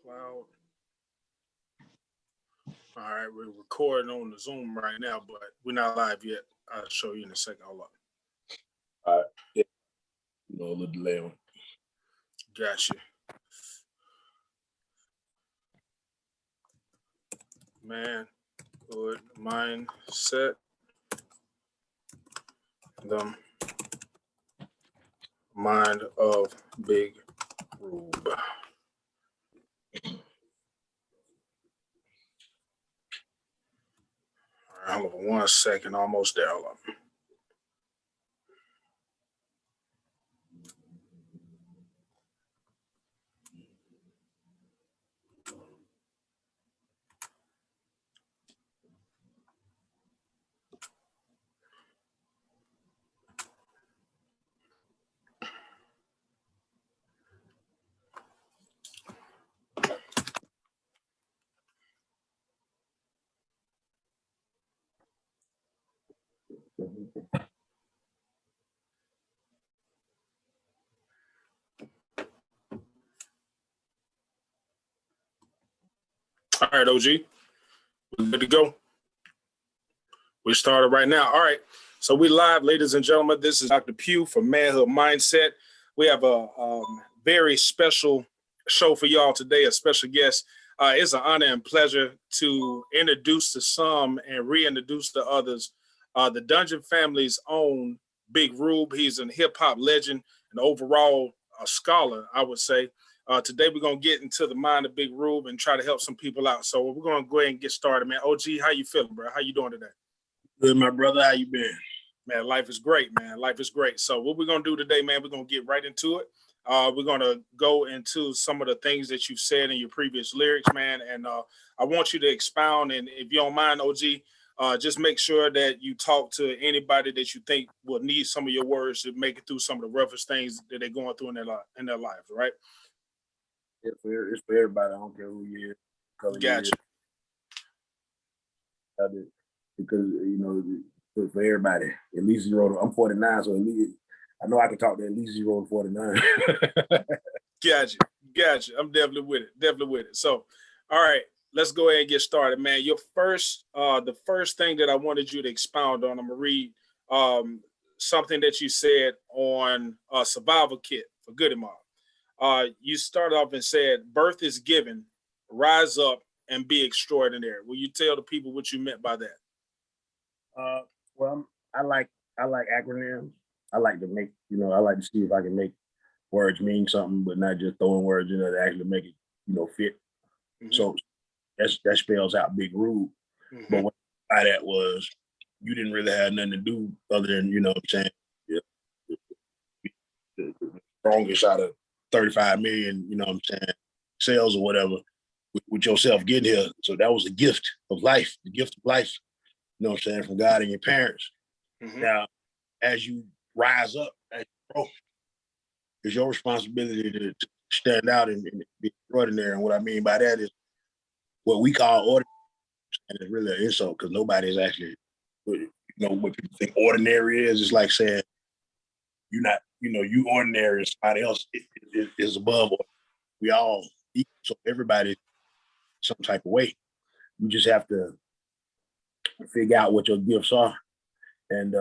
Cloud. All right, we're recording on the Zoom right now, but we're not live yet. I'll show you in a second. Hold up. All right. Yeah. A little delay on. Gotcha. Manhood Mindset. The mind of Big Rube. All right, hold on 1 second. Almost there. Hold up. All right, OG. We're good to go. We started right now. All right. So we live, ladies and gentlemen. This is Dr. Pugh from Manhood Mindset. We have a very special show for y'all today, a special guest. It's an honor and pleasure to introduce to some and reintroduce to others the Dungeon family's own Big Rube. He's a hip-hop legend and overall scholar, I would say. Today, we're going to get into the mind of Big Rube and try to help some people out. So we're going to go ahead and get started, man. OG, how you feeling, bro? How you doing today? Good, my brother. How you been? Man, life is great, man. Life is great. So what we're going to do today, man, we're going to get right into it. We're going to go into some of the things that you've said in your previous lyrics, man. And I want you to expound. And if you don't mind, OG, just make sure that you talk to anybody that you think will need some of your words to make it through some of the roughest things that they're going through in their lives, right? It's for everybody. I don't care who you is. Gotcha. Because, for everybody. At least 0 to, I'm 49, so at least I know I can talk to at least 0 to 49. Gotcha. I'm definitely with it. So, all right, let's go ahead and get started, man. Your the first thing that I wanted you to expound on, I'm gonna read something that you said on Survival Kit for Goody Mob. You started off and said, "Birth is given, rise up and be extraordinary." Will you tell the people what you meant by that? Well, I like acronyms. I like to make, I like to see if I can make words mean something, but not just throwing words in there to actually make it, fit. Mm-hmm. So that spells out Big Rube. Mm-hmm. But what by that was you didn't really have nothing to do other than, the strongest out of 35 million, sales or whatever with yourself getting here. So that was the gift of life, from God and your parents. Mm-hmm. Now, as you rise up, as you grow, it's your responsibility to stand out and be extraordinary. And what I mean by that is what we call ordinary, and it's really an insult because nobody is actually, what people think ordinary is. It's like saying you're not, you ordinary and somebody else is above. We all equal, so everybody some type of way. You just have to figure out what your gifts are and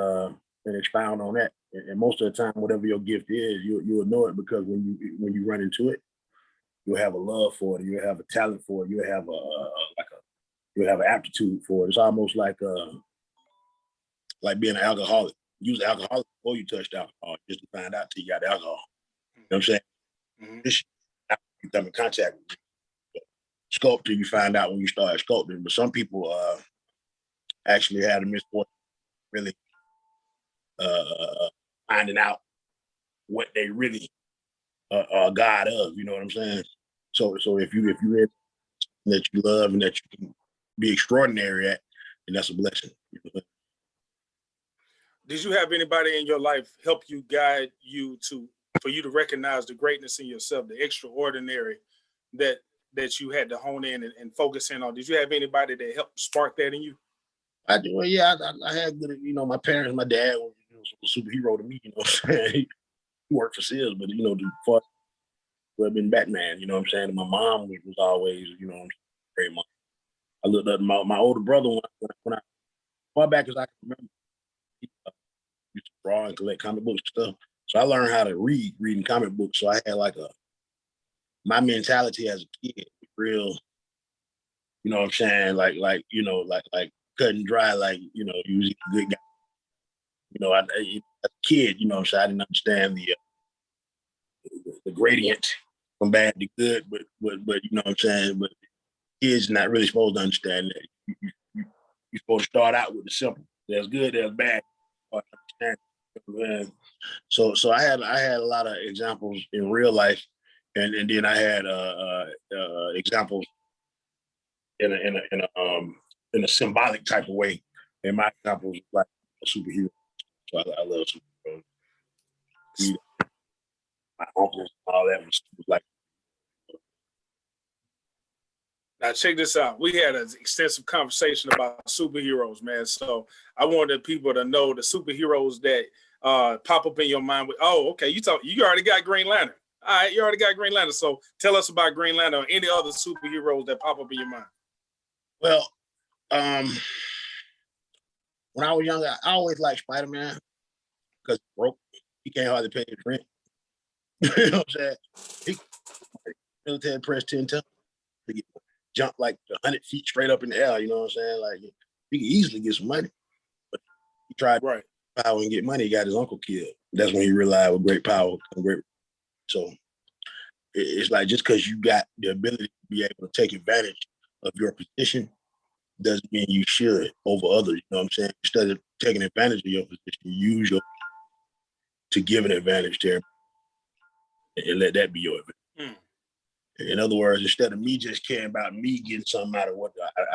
expound on that. And most of the time, whatever your gift is, you'll know it because when you run into it, you'll have a love for it. You'll have a talent for it. You'll have you'll have an aptitude for it. It's almost like being an alcoholic. You was alcoholic before you touched alcohol, just to find out till you got alcohol. You know what I'm saying? Mm-hmm. This you come in contact with you. Sculptor, you find out when you start sculpting. But some people actually had a misfortune really finding out what they really are God of, you know what I'm saying? So if you read that you love and that you can be extraordinary at, then that's a blessing. Did you have anybody in your life help you, guide you for you to recognize the greatness in yourself, the extraordinary that you had to hone in and focus in on? Did you have anybody that helped spark that in you? I do. Well, yeah, I had good, my parents, my dad was a superhero to me, he worked for Sears, but would have been Batman. You know what I'm saying? And my mom was always, you know, great mom. I looked up to my older brother when I far back as I can remember. He used to draw and collect comic books and stuff. So I learned how to reading comic books. So I had like my mentality as a kid, real, you know what I'm saying? Like you know, like cut and dry, like, you know, you was a good guy. You know, as a kid, you know what I'm saying? I didn't understand the gradient from bad to good, but you know what I'm saying? But kids not really supposed to understand that. You're supposed to start out with the simple. There's good, there's bad. So I had a lot of examples in real life, and then I had examples in a symbolic type of way. And my example was like a superhero. So I love superheroes. My uncles, all that was like. Now check this out. We had an extensive conversation about superheroes, man. So I wanted people to know the superheroes that pop up in your mind. Okay, you already got Green Lantern. All right, you already got Green Lantern. So tell us about Green Lantern or any other superheroes that pop up in your mind. Well, when I was younger, I always liked Spider-Man because he broke. He can't hardly pay his rent. You know what I'm saying? He military press 10 times. He jump like 100 feet straight up in the air. You know what I'm saying? Like, he could easily get some money, but he tried power and get money. He got his uncle killed. That's when he realized with great power comes great. So it's like, just because you got the ability to be able to take advantage of your position doesn't mean you should over others. You know what I'm saying? Instead of taking advantage of your position, use your to give an advantage to everybody and let that be your advantage. In other words, instead of me just caring about me getting something out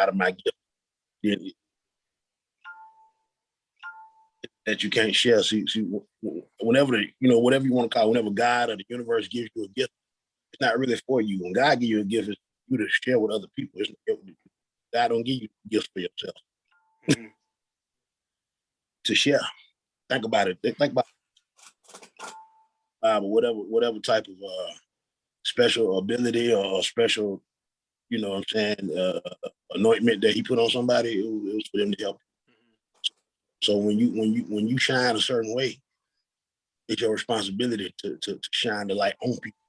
of my gift that you can't share. See, whenever whatever you want to call it, whenever God or the universe gives you a gift, it's not really for you. When God gives you a gift, it's for you to share with other people. God don't give you gifts for yourself. To share. Think about it. Think about whatever type of special ability or special, you know what I'm saying, anointment that he put on somebody, it was for them to help. So when you shine a certain way, it's your responsibility to shine the light on people.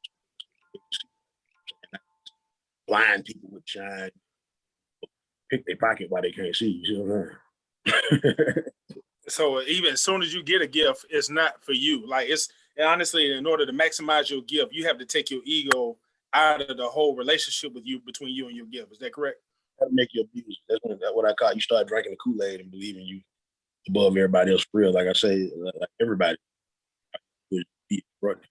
Blind people would shine, pick their pocket while they can't see. You see what I'm saying? So even as soon as you get a gift, it's not for you. Like, it's honestly, in order to maximize your gift, you have to take your ego out of the whole relationship between you and your gift. Is that correct? That make you abuse. That's what I call it. You start drinking the Kool-Aid and believing you above everybody else for real. Like I say, like everybody would be running.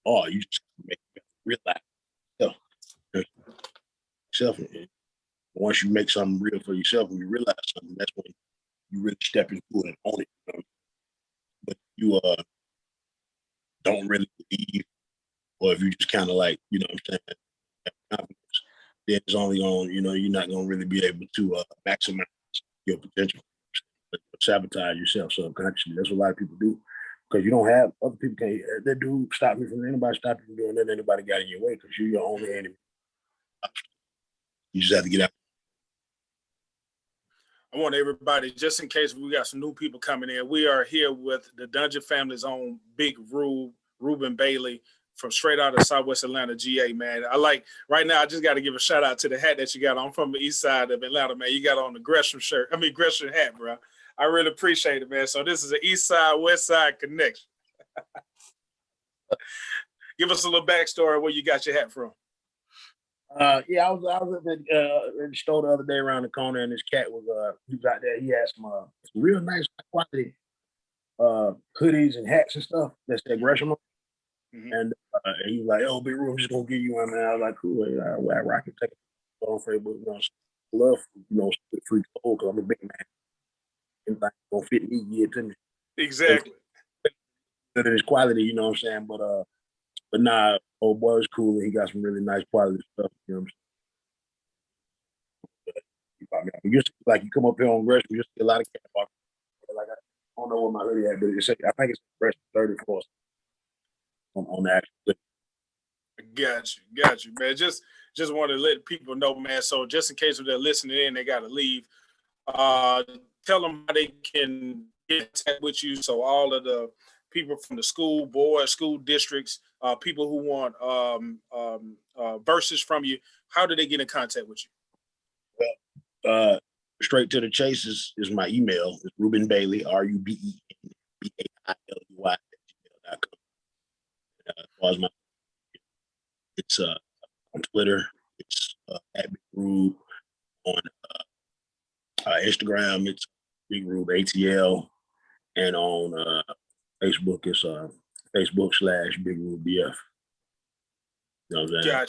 Or you just make realize yourself. Once you make something real for yourself, when you realize something, that's when you really step into it and own it. You know? But you don't really believe, or if you just kind of like, you know what I'm saying, confidence, then it's only on, you're not going to really be able to maximize your potential, but sabotage yourself subconsciously. That's what a lot of people do. Because you don't have, other people can't, that dude stop you from, anybody stop you from doing that, anybody got in your way, because you're your only enemy. You just have to get out. I want everybody, just in case we got some new people coming in, we are here with the Dungeon family's own Big Ruben Bailey, from straight out of Southwest Atlanta, GA, man. Right now, I just got to give a shout out to the hat that you got on from the east side of Atlanta, man. You got on the Gresham hat, bro. I really appreciate it, man. So this is an east side, west side connection. Give us a little backstory where you got your hat from. Yeah, I was in the store the other day around the corner, and this cat was he was out there. He had some real nice quality hoodies and hats and stuff that said Gresham. Mm-hmm. And he was like, "Oh, Big Room, I'm just gonna give you one." And I was like, "Cool, I rock it, take it on Facebook, love, free clothes, because I'm a big man. Anything gonna fit me, give it to me." Exactly. Good at his quality, you know what I'm saying? But nah, old boy is cool, and he got some really nice quality stuff. You know what I'm saying? You come up here on Gresham, you see a lot of cat walking. Like, I don't know where my hoodie at, but I think it's Gresham 34 on the actual. Got you, man. Just want to let people know, man. So just in case if they're listening in, they got to leave. Uh, Tell them how they can get in touch with you. So all of the people from the school board, school districts, people who want verses from you, how do they get in contact with you? Uh, Straight to the chase is my email. It's Ruben Bailey, RubenBailey@gmail.com. As far as it's on Twitter, it's at Big Rube. On Instagram, it's Big Rube ATL, and on Facebook, it's Facebook/Big Rube BF. You know what I'm saying?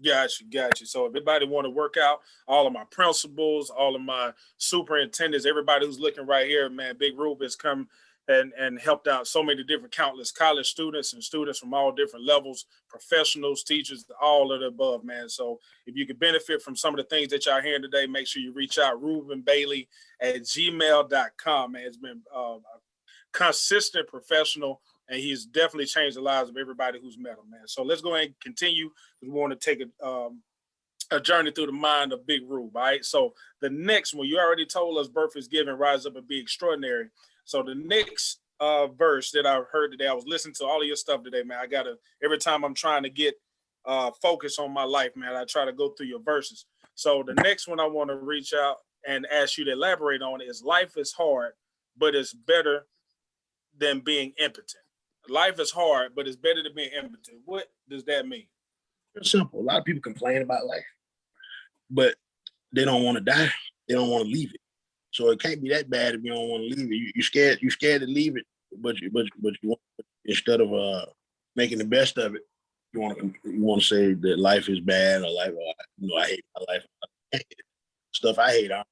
Got you. So if anybody want to work out, all of my principals, all of my superintendents, everybody who's looking right here, man, Big Rube has come and helped out so many different countless college students and students from all different levels, professionals, teachers, all of the above, man. So if you could benefit from some of the things that y'all hearing today, make sure you reach out, RubenBailey@gmail.com, man. It's been a consistent professional, and he's definitely changed the lives of everybody who's met him, man. So let's go ahead and continue. We want to take a journey through the mind of Big Rube, all right? So the next one, you already told us birth is given, rise up and be extraordinary. So the next verse that I heard today, I was listening to all of your stuff today, man. Every time I'm trying to get focus on my life, man, I try to go through your verses. So the next one I want to reach out and ask you to elaborate on is life is hard, but it's better than being impotent. Life is hard, but it's better than being impotent. What does that mean? It's simple. A lot of people complain about life, but they don't want to die. They don't want to leave it. So it can't be that bad if you don't want to leave it. You're scared. You're scared to leave it, but you want, instead of making the best of it, you want to say that life is bad or life. I hate my life. Stuff I hate, I don't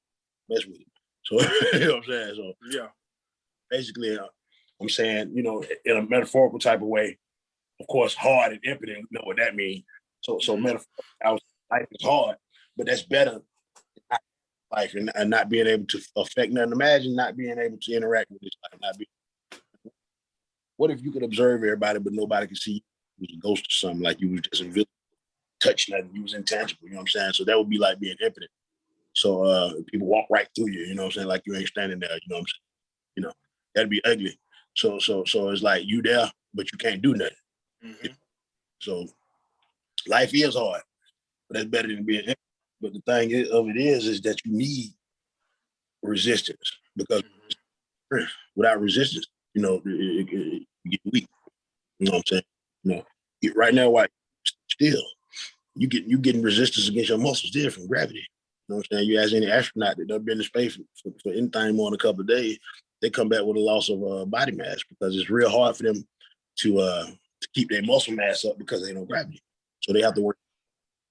mess with it. So you know what I'm saying. So yeah, basically, I'm saying, in a metaphorical type of way. Of course, hard and impotent. You know what that means. So metaphor. Life is hard, but that's better. Life and not being able to affect nothing. Imagine not being able to interact with this life. What if you could observe everybody, but nobody could see you? Was a ghost or something, like you was just invisible, touch nothing, you was intangible, you know what I'm saying? So that would be like being impotent. So people walk right through you, you know what I'm saying? Like you ain't standing there, you know what I'm saying? That'd be ugly. So it's like you there, but you can't do nothing. Mm-hmm. So life is hard, but that's better than being impotent. But the thing of it is that you need resistance, because without resistance, you get weak. You know what I'm saying? Right now, why still you getting resistance against your muscles there from gravity. You know what I'm saying? You ask any astronaut that done been in space for anything more than a couple of days, they come back with a loss of body mass, because it's real hard for them to keep their muscle mass up because they no gravity. So they have to work.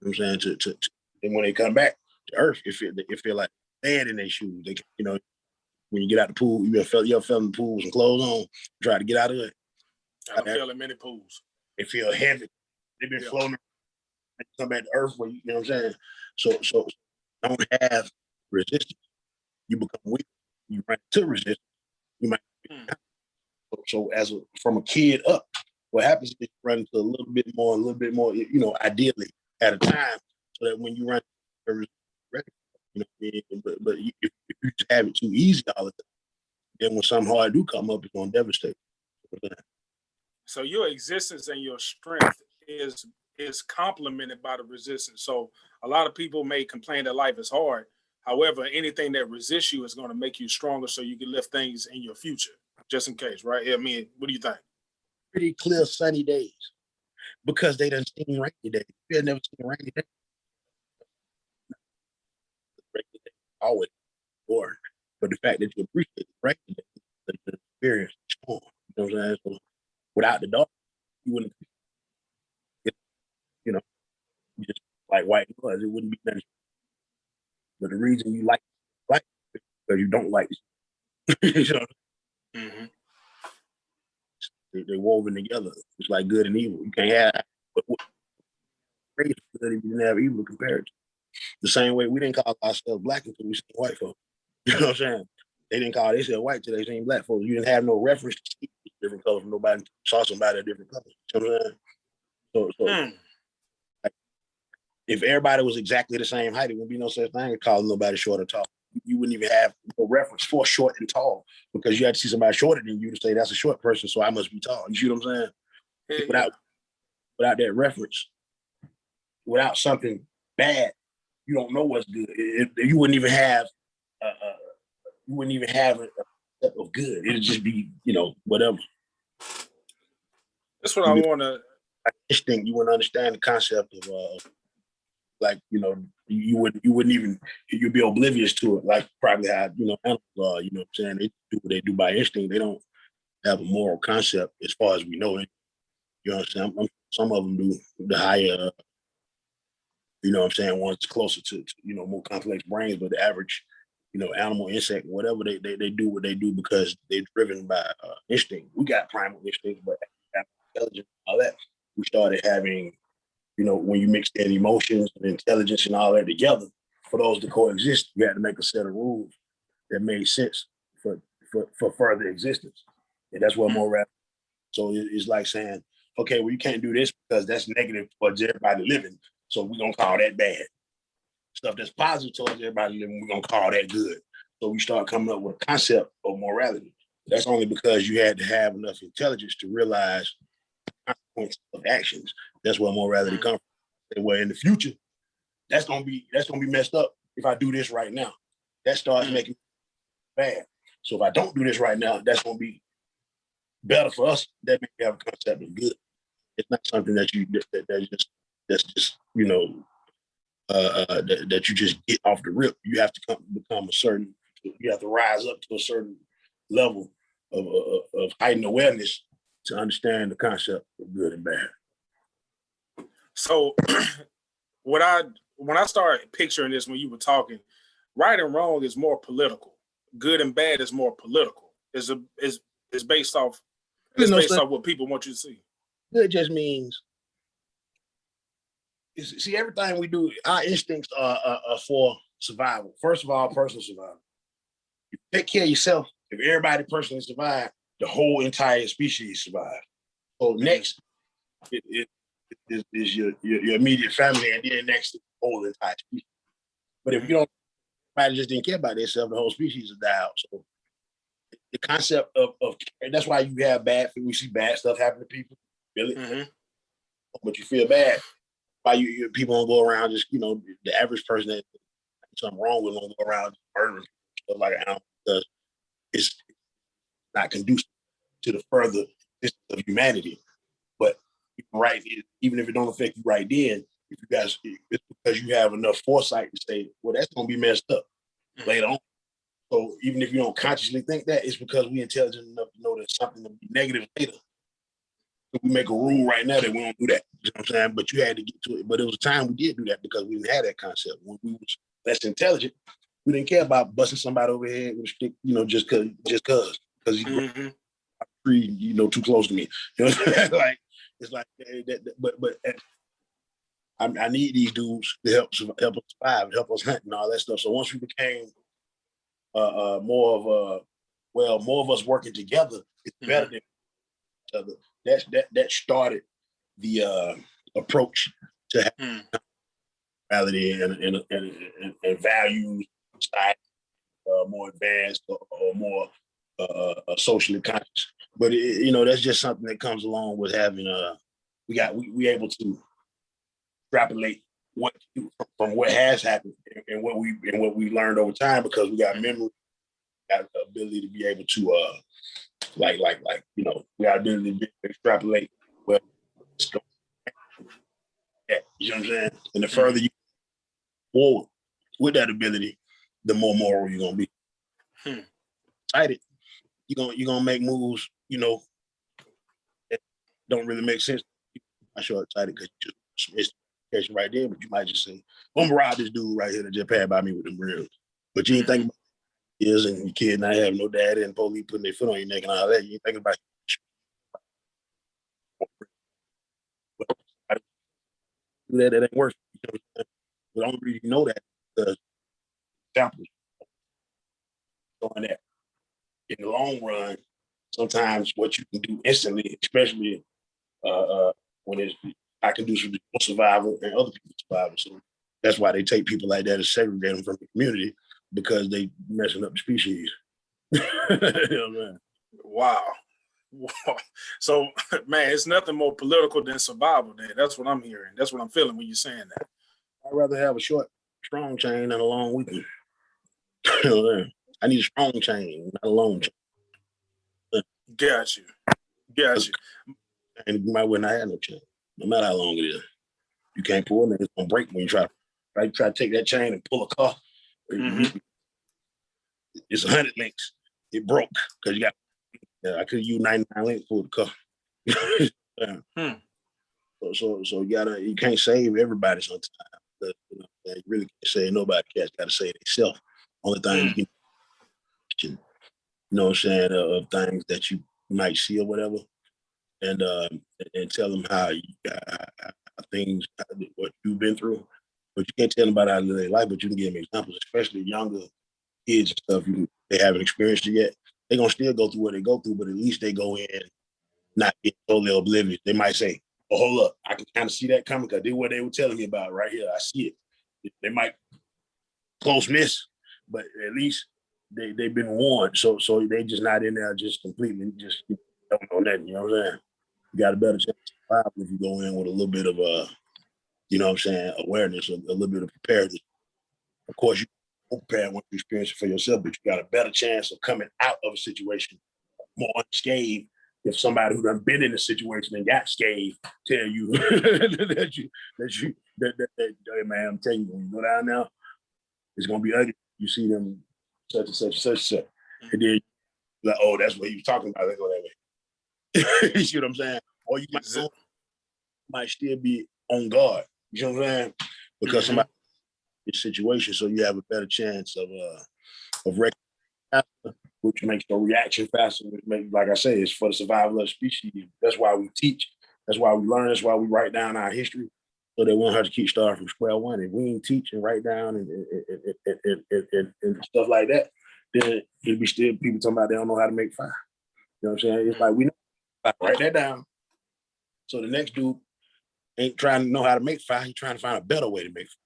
You know what I'm saying? To and when they come back to Earth, it feel like sand in their shoes. They, when you get out the pool, you ever fell in the pool with some clothes on, try to get out of it. I fell in many pools. They feel heavy. They've been floating. They come back to Earth, where you know what I'm saying. So don't have resistance. You become weak. You run into resistance. You might. So from a kid up, what happens is you run into a little bit more, ideally at a time, so that when you run, but if you just have it too easy all the time, then when something hard do come up, it's gonna devastate. So your existence and your strength is complemented by the resistance. So a lot of people may complain that life is hard. However, anything that resists you is going to make you stronger, so you can lift things in your future, just in case, right? I mean, what do you think? Pretty clear sunny days, because they done seen rainy days. You had never seen a rainy day. Always bored. But the fact that you appreciate the rainy day, the experience, the storm, you know what I'm saying? So without the dark, you wouldn't, just like white noise, it wouldn't be nothing. But the reason you like is because you don't like it. You know? Mm-hmm. They're woven together. It's like good and evil. You can't have good if you didn't have evil to compare it to. The same way we didn't call ourselves black until we seen white folks. You know what I'm saying? They didn't call themselves white till they seen black folks. You didn't have no reference to see different colors from nobody saw somebody of different colors. You know what I'm saying? So if everybody was exactly the same height, it wouldn't be no such thing as calling nobody short or tall. You wouldn't even have a reference for short and tall because you had to see somebody shorter than you to say that's a short person, so I must be tall. You see what I'm saying? Yeah, Without that reference, without something bad, you don't know what's good. You wouldn't even have a step of good. It'd just be, whatever. that's what I want to. Instinct, you wouldn't understand the concept of you wouldn't even, you'd be oblivious to it, like probably how animals are. You know what I'm saying? They do what they do by instinct. They don't have a moral concept as far as we know it. You know what I'm saying? Some of them do. The higher, ones closer to more complex brains, but the average, animal, insect, whatever, they do what they do because they're driven by instinct. We got primal instincts, but intelligence, all that. We started having, when you mix in emotions and intelligence and all that together, for those to coexist, you had to make a set of rules that made sense for further existence. And that's what more rap. So it's like saying, okay, well, you can't do this because that's negative towards everybody living. So we're gonna call that bad. Stuff that's positive towards everybody living, we're gonna call that good. So we start coming up with a concept of morality. That's only because you had to have enough intelligence to realize consequences of actions. That's where morality comes from. Where in the future, that's gonna be messed up if I do this right now. That starts making it bad. So if I don't do this right now, that's gonna be better for us. That makes you have a concept of good. It's not something that that you just get off the rip. You have to become you have to rise up to a certain level of heightened awareness to understand the concept of good and bad. So when I started picturing this when you were talking, right and wrong is more political. Good and bad is more political. It's based off off what people want you to see. Good just means, see, everything we do, our instincts are for survival. First of all, personal survival. You take care of yourself. If everybody personally survive, the whole entire species survive. So next is your immediate family, and then next is the whole entire species. But if everybody just didn't care about themselves, the whole species would die out. So the concept of that's why you have we see bad stuff happen to people, really, but you feel bad. Why people don't go around just, the average person that something wrong with don't go around murdering stuff like that because it's not conducive to the further existence of humanity. But right, even if it don't affect you right then, if you guys, it's because you have enough foresight to say, well, that's gonna be messed up later on. So even if you don't consciously think that, it's because we're intelligent enough to know that something will be negative later. So we make a rule right now that we don't do that. You know what I'm saying? But you had to get to it. But it was a time we did do that because we didn't have that concept. When we was less intelligent, we didn't care about busting somebody over the head with a stick, just because he's too close to me. You know what I'm saying? Like, it's like but I need these dudes to help us survive, help us hunt and all that stuff. So once we became more of us working together, it's better than each other. That started the approach to reality and values, society, more advanced or more socially conscious. But that's just something that comes along with having we able to extrapolate what from what has happened and what we learned over time because we got memory, got the ability to be able to we got the ability to extrapolate well. You know what I'm saying? And the further you forward with that ability, the more moral you're gonna be. Excited. You're gonna make moves, that don't really make sense. I'm sure excited because you just missed education right there, but you might just say, I'm gonna rob this dude right here that just passed by me with them rims. But you ain't thinking about is and your kid not having no daddy and police putting their foot on your neck and all that. You ain't thinking about that ain't worth it. But the only reason you know that because examples showing that in the long run, sometimes what you can do instantly, especially when it's I can do some survival and other people's survival. So that's why they take people like that and segregate them from the community, because they messing up the species. You know, man. Wow. So, man, it's nothing more political than survival. That's what I'm hearing. That's what I'm feeling when you're saying that. I'd rather have a short, strong chain than a long weekend. You know, man. I need a strong chain, not a long chain. Got you. Got you. And you might well not have no chain, no matter how long it is. You can't pull it, it's gonna break when you try to take that chain and pull a car. Mm-hmm. It's 100 links. It broke because you got. I could use 99 links for the car. Yeah. So you can't save everybody sometimes. But, you really can't save nobody. Cats got to save themselves. Only thing you can, you know what I'm saying, of things that you might see or whatever, and tell them how things, what you've been through. But you can't tell them about how to live their life, but you can give them examples, especially younger kids and stuff. They haven't experienced it yet. They're going to still go through what they go through, but at least they go in not get totally oblivious. They might say, oh, hold up, I can kind of see that coming because they what they were telling me about right here. I see it. They might close miss, but at least they've been warned. So they just not in there just completely just don't know nothing. You know what I'm saying? You got a better chance to survive if you go in with a little bit of you know what I'm saying, awareness, a little bit of preparedness. Of course, you prepared once you experience it for yourself, but you got a better chance of coming out of a situation more unscathed if somebody who done been in a situation and got scathed tell you that hey man, I'm telling you, when you go down there, it's gonna be ugly. You see them such and such, such and such. And then like, oh, that's what he was talking about. Let's go that way. You see what I'm saying? Or you might still be on guard. You know what I'm saying? Because somebody in a situation, so you have a better chance of recognizing, which makes the reaction faster. Which makes, like I say, it's for the survival of the species. That's why we teach. That's why we learn. That's why we write down our history, so they won't have to keep starting from square one. If we ain't teach and write down and stuff like that, then it'll be still people talking about they don't know how to make fire. You know what I'm saying? It's like we know, write that down. So the next dude ain't trying to know how to make fire. He's trying to find a better way to make fire.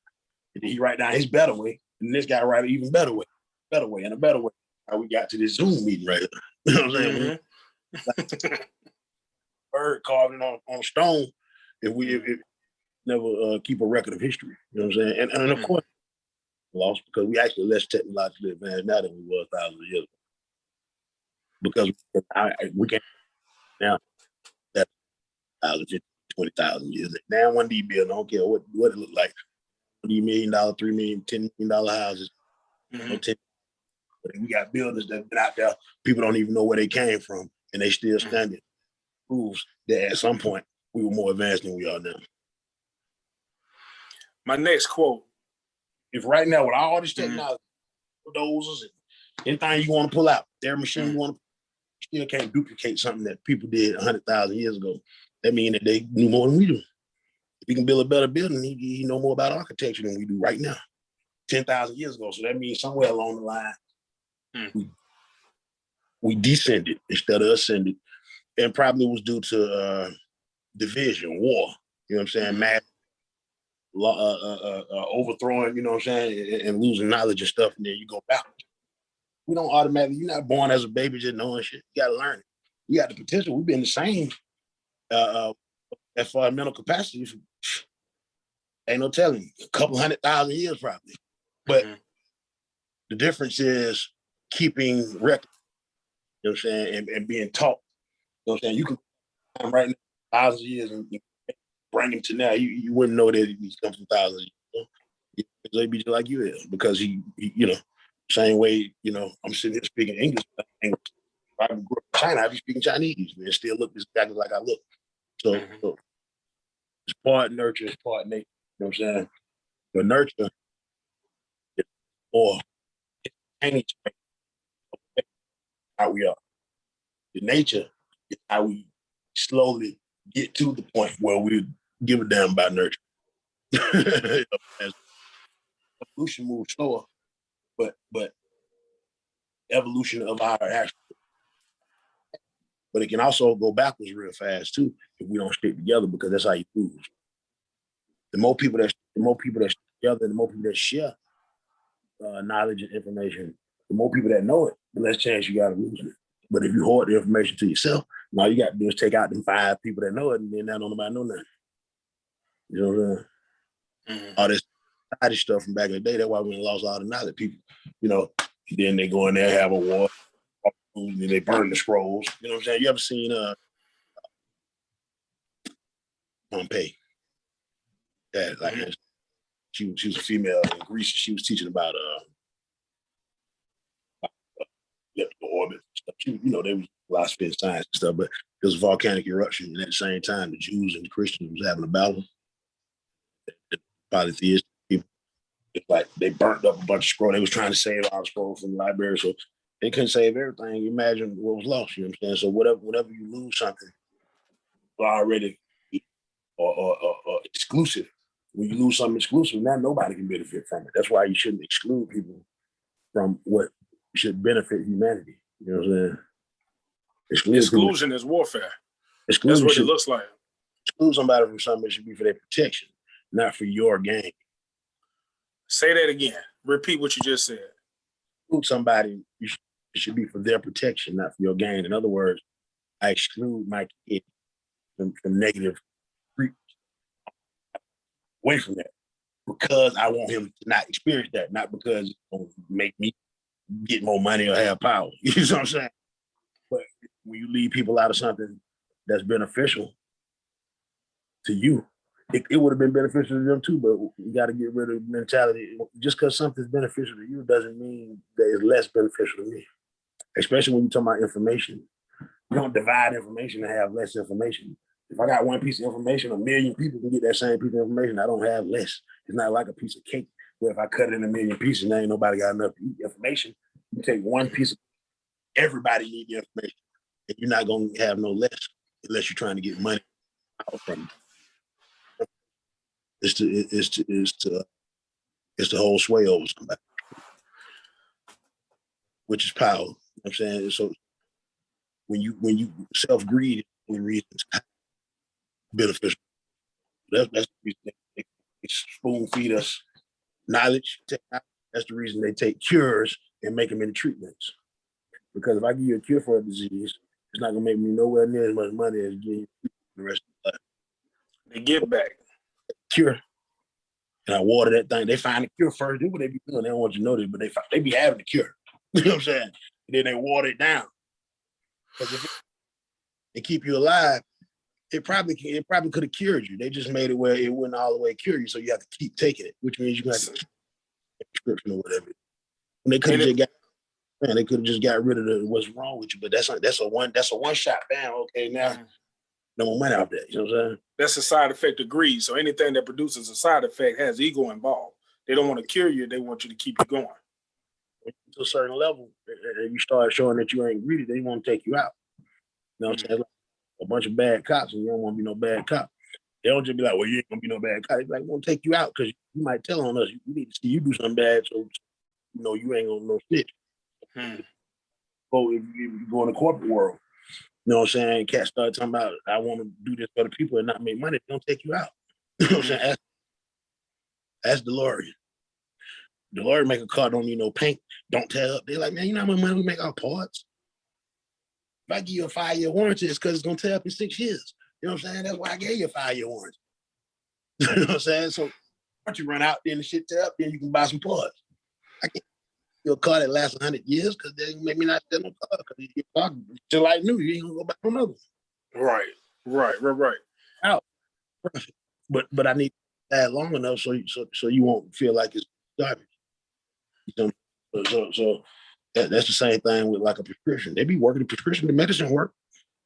And then he write down his better way, and this guy write an even better way, and a better way. How we got to this Zoom meeting right here. You know what I'm saying? Like, bird carving on stone, if we never keep a record of history. You know what I'm saying? And of course, lost because we actually less technologically advanced now than we were thousands of years ago. Because we can't now that 20,000 years. Now one of these buildings, I don't care what it looked like. $1 million, $3 million, $10 million houses. We got buildings that have been out there. People don't even know where they came from, and they still standing. Proves that at some point we were more advanced than we are now. My next quote: if right now with all this technology, bulldozers and anything you want to pull out, their machine you want to, you still can't duplicate something that people did 100,000 years ago. That means that they knew more than we do. If he can build a better building, he know more about architecture than we do right now. 10,000 years ago. So that means somewhere along the line, we descended instead of ascended, and probably was due to division, war. You know what I'm saying? Mass overthrowing. You know what I'm saying, and losing knowledge and stuff, and then you go back. We don't automatically. You're not born as a baby just knowing shit. You got to learn it. We got the potential. We've been the same as far as mental capacity. Ain't no telling. A couple 100,000 years probably, but the difference is keeping record. You know what I'm saying, and being taught. You know what I'm saying, you can right now thousands of years and bring him to now. You wouldn't know that he's come from thousands of years. They'd be just like you is because he you know, same way, you know, I'm sitting here speaking English. If I grew up in China, I'd be speaking Chinese and still look exactly like I look. So it's part nurture, it's part nature. You know what I'm saying? The nurture is more how we are. The nature is how we slowly get to the point where we give a damn about nurture. As evolution moves slower, but evolution of our action. But it can also go backwards real fast too if we don't stick together, because that's how you lose. The more people that together, the more people that share knowledge and information, the more people that know it, the less chance you got of losing it. But if you hoard the information to yourself, all you got to do is take out them 5 people that know it, and then not nobody know nothing. You know what I'm saying? Mm-hmm. All this society stuff from back in the day, that's why we lost all the knowledge. People, then they go in there, have a war, and they burn the scrolls. You know what I'm saying? You ever seen Pompeii? Yeah, like mm-hmm. She was a female in Greece. She was teaching about elliptical orbit stuff. They was philosophy and science and stuff, but there was a volcanic eruption, and at the same time, the Jews and the Christians was having a battle. The polytheistic people, like they burnt up a bunch of scrolls. They was trying to save all the scrolls from the library, so they couldn't save everything. You imagine what was lost. You know what I'm saying? So whenever you lose something already or exclusive, when you lose something exclusive, now nobody can benefit from it. That's why you shouldn't exclude people from what should benefit humanity. You know what I'm saying? Exclusion is warfare. That's what it looks like. Exclude somebody from something that should be for their protection, not for your gain. Say that again. Repeat what you just said. Exclude somebody, it should be for their protection, not for your gain. In other words, I exclude my kid from negative treatment, away from that, because I want him to not experience that, not because it's going to make me get more money or have power. You know what I'm saying? But when you leave people out of something that's beneficial to you, it would have been beneficial to them too, but you got to get rid of the mentality. Just because something's beneficial to you doesn't mean that it's less beneficial to me, especially when you're talking about information. You don't divide information to have less information. If I got one piece of information, 1 million people can get that same piece of information. I don't have less. It's not like a piece of cake where if I cut it in 1 million pieces, now ain't nobody got enough to eat information. You take one piece of, everybody need the information, and you're not going to have no less unless you're trying to get money out from it. It's to hold sway over somebody, which is power. You know what I'm saying? So when you self-greed, when reasons beneficial. That's the reason they spoon feed us knowledge. That's the reason they take cures and make them into treatments. Because if I give you a cure for a disease, it's not gonna make me nowhere near as much money as giving you the rest of the life. They give back. Cure. And I water that thing. They find the cure first. Do what they be doing. They don't want you to know this, but they be having the cure. You know what I'm saying? And then they water it down. Because if it keep you alive, it probably could have cured you. They just made it where it wouldn't all the way cure you, so you have to keep taking it, which means you have to keep a prescription or whatever. And they could have just got rid of what's wrong with you. But that's a one shot. Bam. Okay, now no more money out there. You know what I'm saying? That's a side effect of greed. So anything that produces a side effect has ego involved. They don't want to cure you. They want you to keep you going. To a certain level, if you start showing that you ain't greedy, they want to take you out. You know what I'm saying? Like a bunch of bad cops, and you don't want to be no bad cop. They don't just be like, well, you ain't going to be no bad cop. They be like, we'll take you out because you might tell on us. We need to see you do something bad, so you ain't going to no snitch. So if you go in the corporate world, you know what I'm saying? Cats start talking about, I want to do this for the people and not make money. They don't take you out. You know what I'm saying? That's DeLorean. DeLorean make a car, don't need no paint, don't tear up. They're like, man, you know how much money we make our parts? If I give you a 5-year warranty, it's because it's going to tear up in 6 years. You know what I'm saying? That's why I gave you a 5-year warranty. You know what I'm saying? So once you run out, then the shit tear up, then you can buy some parts. I can't get a car that lasts 100 years because they make me not sell no car because your car just like new. You ain't going to go buy another one. Right. Out. But I need to add long enough so you won't feel like it's garbage. You know? So that's the same thing with like a prescription. They be working the prescription, the medicine work.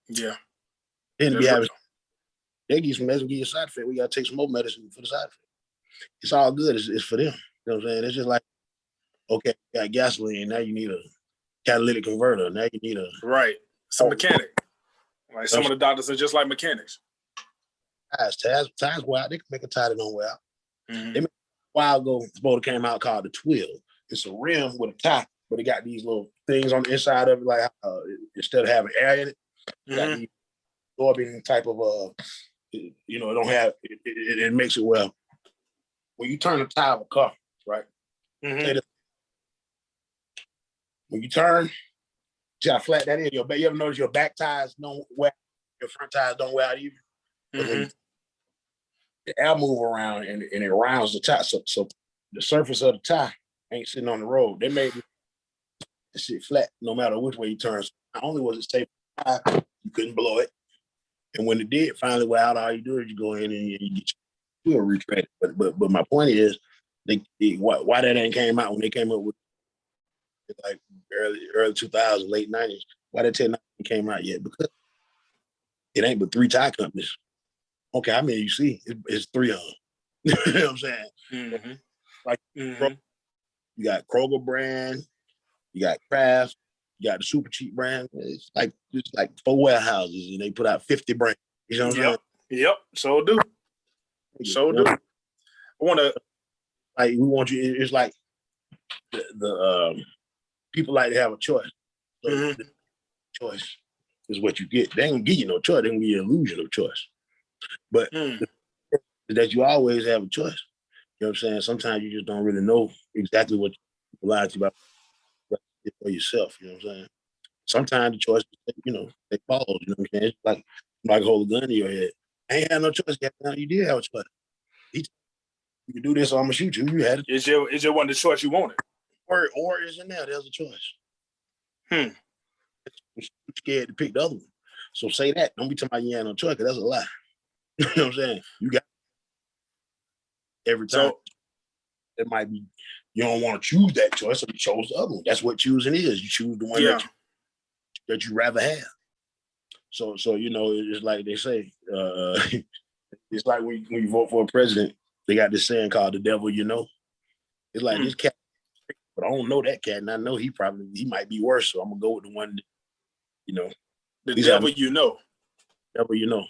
Yeah. Then be having, they give you some medicine, give you a side effect. We gotta take some more medicine for the side effect. It's all good. It's for them. You know what I'm saying? It's just like, okay, you got gasoline. Now you need a catalytic converter. Now you need some mechanic. Like some of the doctors are just like mechanics. Tires wear out. They can make a tire that don't wear out. They made a while ago, Spoda came out called the Twill. It's a rim with a tie, but it got these little things on the inside of it, like instead of having air in it, it got these absorbing type of it don't have it makes it well. when you turn the tire of a car, right? Mm-hmm. When you turn, see how flat that is. You ever notice your back tires don't wear, your front tires don't wear out either? Because when the air move around and it rounds the tire, so the surface of the tire ain't sitting on the road. They made the shit flat no matter which way you turn. So not only was it safe, you couldn't blow it. And when it did finally wear out, all you do is you go in and you get your retread. But my point is, why that ain't came out when they came up with like early 2000s, late 90s. Why that technology came out yet? Because it ain't but 3 tire companies. Okay, how many you see? It's 3 of them. You know what I'm saying? Mm-hmm. Like you got Kroger brand, you got Kraft, you got the super cheap brand. It's like 4 warehouses and they put out 50 brands. You know what I'm saying? Yep. So do. I want to. Like we want you. It's like the people like to have a choice. So the choice is what you get. They ain't gonna give you no choice. They gonna give you an illusion of choice. But that you always have a choice. You know what I'm saying? Sometimes you just don't really know exactly what people lie to you about for yourself. You know what I'm saying? Sometimes the choice, they pause. You know what I'm saying? It's like hold a gun to your head. I ain't had no choice. You did have a choice. You can do this, or I'm gonna shoot you. You had it. Is your one the choice you wanted? Or is in there? There's a choice. You're scared to pick the other one. So say that. Don't be talking about you ain't no choice, because that's a lie. You know what I'm saying? You got every time. So, it might be you don't want to choose that choice, so you chose the other one. That's what choosing is. You choose the one that you rather have. So it's like they say, it's like when you vote for a president, they got this saying called the devil you know. It's like this cat, but I don't know that cat, and I know he might be worse, so I'm gonna go with the one that, the devil you know. Devil you know.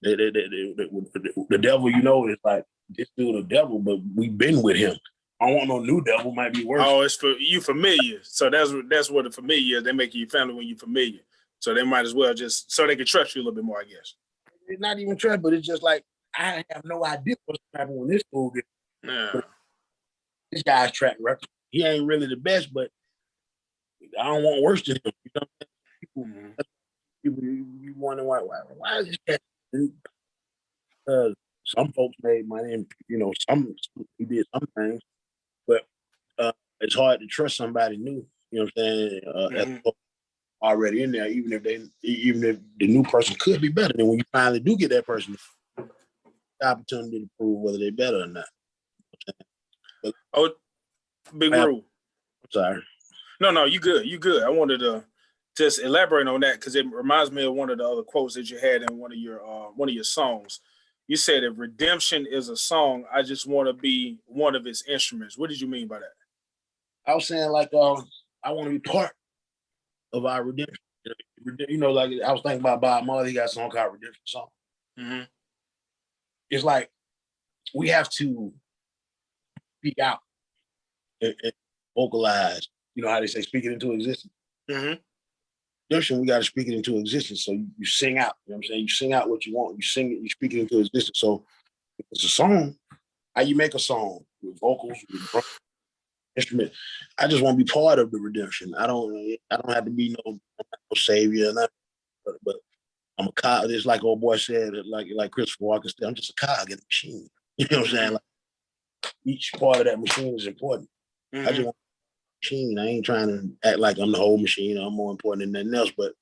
The devil you know is like this dude a devil, but we've been with him. I don't want no new devil, might be worse. Oh, it's for you familiar. So that's what the familiar is. They make you family when you're familiar. So they might as well just so they can trust you a little bit more, I guess. It's not even trust, but it's just like I have no idea what's happening when this fool gets. Yeah. This guy's track record. He ain't really the best, but I don't want worse than him. You know what I'm saying? People you wonder why is this cat? Some folks made money, and some he did some things, but it's hard to trust somebody new. You know what I'm saying? Already in there, even if the new person could be better. Then when you finally do get that person, the opportunity to prove whether they're better or not. But, Big Rule. I'm sorry. No, you good. You good. I wanted to just elaborate on that because it reminds me of one of the other quotes that you had in one of your songs. You said, if redemption is a song, I just want to be one of its instruments. What did you mean by that? I was saying like I want to be part of our redemption. Like I was thinking about Bob Marley. He got a song called Redemption Song. Mm-hmm. It's like we have to speak out and vocalize. You know how they say speak it into existence? Mm-hmm. Redemption, we got to speak it into existence. So you sing out. You know what I'm saying? You sing out what you want. You sing it, you speak it into existence. So if it's a song, how you make a song with vocals, with instrument. I just want to be part of the redemption. I don't have to be no savior, but I'm a cog. It's like old boy said, like Christopher Walken said, I'm just a cog in the machine. You know what I'm saying? Like each part of that machine is important. I just want a machine. I ain't trying to act like I'm the whole machine. I'm more important than nothing else, but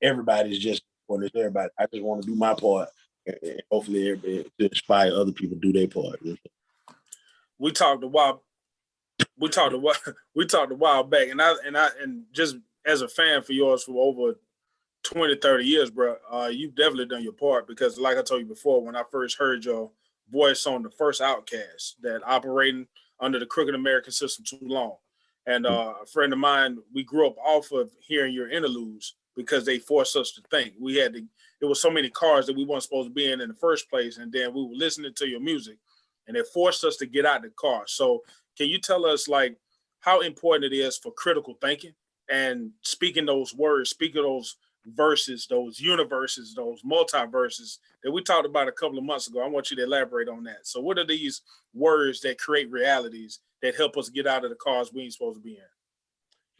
everybody's just important as everybody. I just want to do my part, and hopefully everybody to inspire other people to do their part. We talked a while back, and just as a fan for yours for over 20, 30 years, bro, you've definitely done your part because like I told you before, when I first heard your voice on the first Outcast, that operating under the crooked American system too long. And a friend of mine, we grew up off of hearing your interludes because they forced us to think. There was so many cars that we weren't supposed to be in the first place. And then we were listening to your music and it forced us to get out of the car. So can you tell us like how important it is for critical thinking and speaking those words, speaking those verses, those universes, those multiverses that we talked about a couple of months ago. I want you to elaborate on that. So what are these words that create realities that help us get out of the cars we ain't supposed to be in?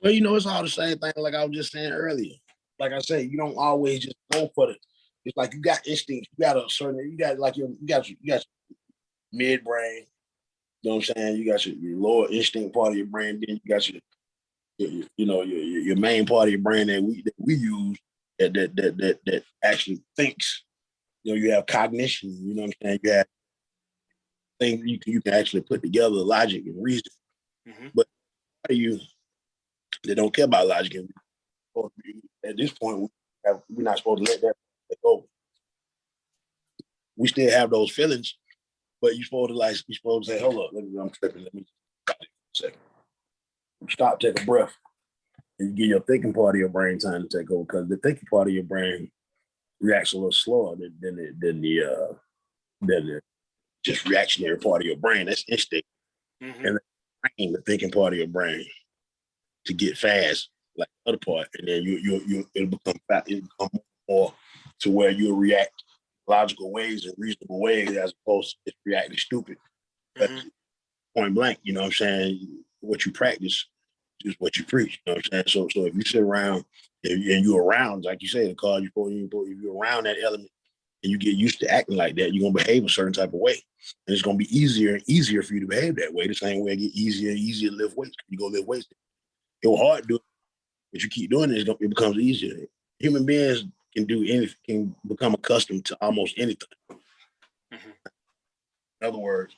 Well, it's all the same thing like I was just saying earlier. Like I said, you don't always just go for it. It's like you got instincts. You got your midbrain. You know what I'm saying? You got your lower instinct part of your brain. Then you got your main part of your brain that we use that actually thinks. You have cognition. You know what I'm saying? You have things you can actually put together, logic and reason. Mm-hmm. But they don't care about logic and at this point, we're not supposed to let that go. We still have those feelings, but you're supposed to say, hold up, I'm tripping. Let me stop for a second. Stop, take a breath, and you give your thinking part of your brain time to take over, because the thinking part of your brain reacts a little slower than the just reactionary part of your brain. That's instinct. Mm-hmm. And the thinking part of your brain to get fast, like the other part, and then it'll become more to where you'll react logical ways and reasonable ways as opposed to just reacting stupid. Mm-hmm. Point blank, you know what I'm saying? What you practice is what you preach. You know what I'm saying? So if you sit around and you're around, like you say, the car, if you're around that element and you get used to acting like that, you're gonna behave a certain type of way. And it's gonna be easier and easier for you to behave that way. The same way it get easier and easier to lift weights. You go lift weights. It was hard to do it, but you keep doing it, it becomes easier. Human beings can do anything, can become accustomed to almost anything. Mm-hmm. In other words,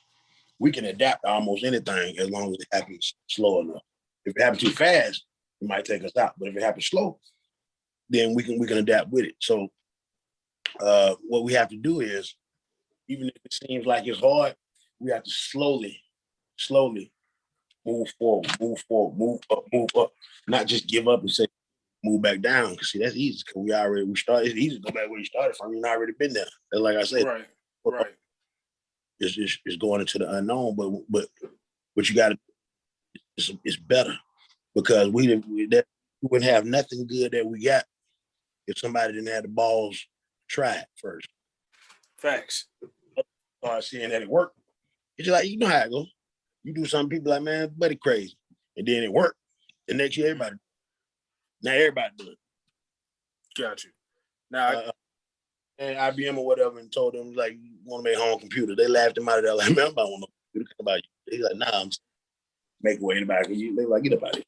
we can adapt to almost anything as long as it happens slow enough. If it happens too fast, it might take us out. But if it happens slow, then we can adapt with it. So what we have to do is, even if it seems like it's hard, we have to slowly move forward, move up, not just give up and say, move back down. Because see, that's easy, because we started. It's easy to go back where you started from. You've already been there. And like I said, right. It's going into the unknown, but what you got to, it's better, because we wouldn't have nothing good that we got if somebody didn't have the balls to try it first. Facts. Start seeing that it worked. It's like, you know how it goes. You do something, people like, man, buddy crazy, and then it worked. The next year, everybody do it. Got you. Now, and IBM or whatever, and told them, like, you want to make home computer. They laughed him out of there, like, man, I don't want no computer about you. He's like, nah, I'm make way anybody. They like, get up out of here.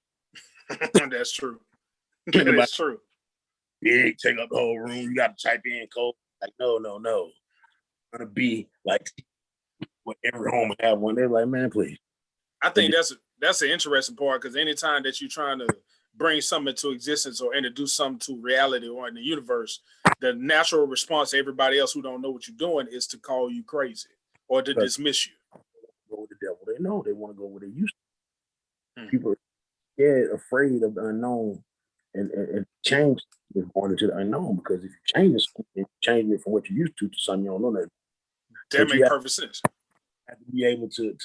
That's true. That is true. Big, take up the whole room. You got to type in code. Like, no. I'm gonna be like, what every home would have one. They're like, man, please. I think that's an interesting part, because anytime that you're trying to bring something into existence or introduce something to reality or in the universe, the natural response to everybody else who don't know what you're doing is to call you crazy or to dismiss you. Go with the devil. They know they want to go where they used to. People are scared, afraid of the unknown, and change is going into the unknown, because if you change it, you change it from what you used to something you don't know nothing. That makes perfect sense. You have to be able to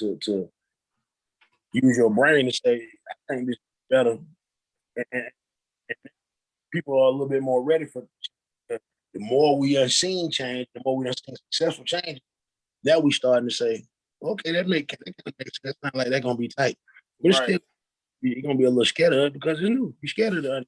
use your brain to say, I think this is better. And people are a little bit more ready for it. The more we are seeing change, the more we are seeing successful change, that we starting to say, okay, that makes sense. Not like that's gonna be tight. But it's still, you're gonna be a little scared of it because it's new. You're scared of it.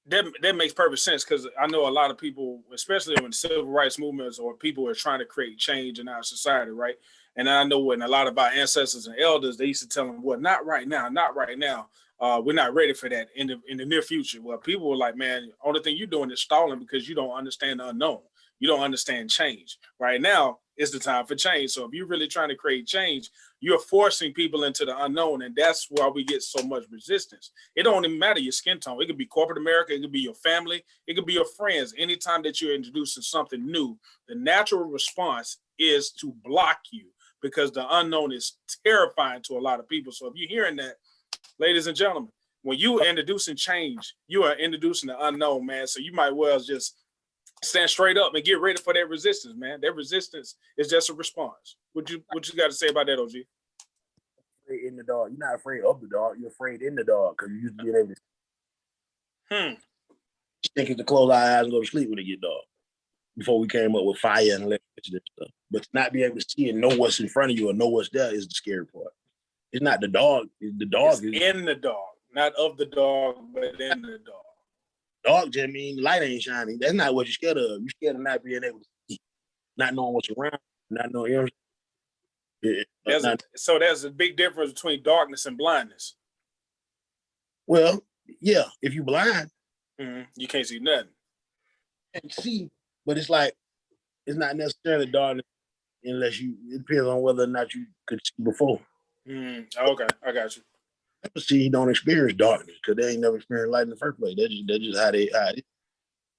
That makes perfect sense, because I know a lot of people, especially when civil rights movements or people are trying to create change in our society, right? And I know when a lot of our ancestors and elders, they used to tell them, well, not right now. We're not ready for that in the near future. Well, people were like, man, the only thing you're doing is stalling because you don't understand the unknown. You don't understand change. Right now is the time for change. So if you're really trying to create change, you're forcing people into the unknown. And that's why we get so much resistance. It don't even matter your skin tone. It could be corporate America. It could be your family. It could be your friends. Anytime that you're introducing something new, the natural response is to block you, because the unknown is terrifying to a lot of people. So if you're hearing that, ladies and gentlemen, when you are introducing change, you are introducing the unknown, man. So you might well just stand straight up and get ready for that resistance, man. That resistance is just a response. What you got to say about that, OG? In the dark. You're not afraid of the dark. You're afraid in the dark, because you used to be able to think to close our eyes and go to sleep when it get dark. Before we came up with fire and electricity and stuff. But to not be able to see and know what's in front of you or know what's there is the scary part. It's not the dog. The dog is in the dog, not of the dog, but in the dog. Dog just mean the light ain't shining. That's not what you're scared of. You're scared of not being able to see, not knowing what's around, not knowing. So there's a big difference between darkness and blindness. Well, yeah, if you're blind, you can't see nothing. You can see, but it's like it's not necessarily darkness unless you. It depends on whether or not you could see before. Okay, I got you. See, you don't experience darkness because they ain't never experienced light in the first place. That's just how it is.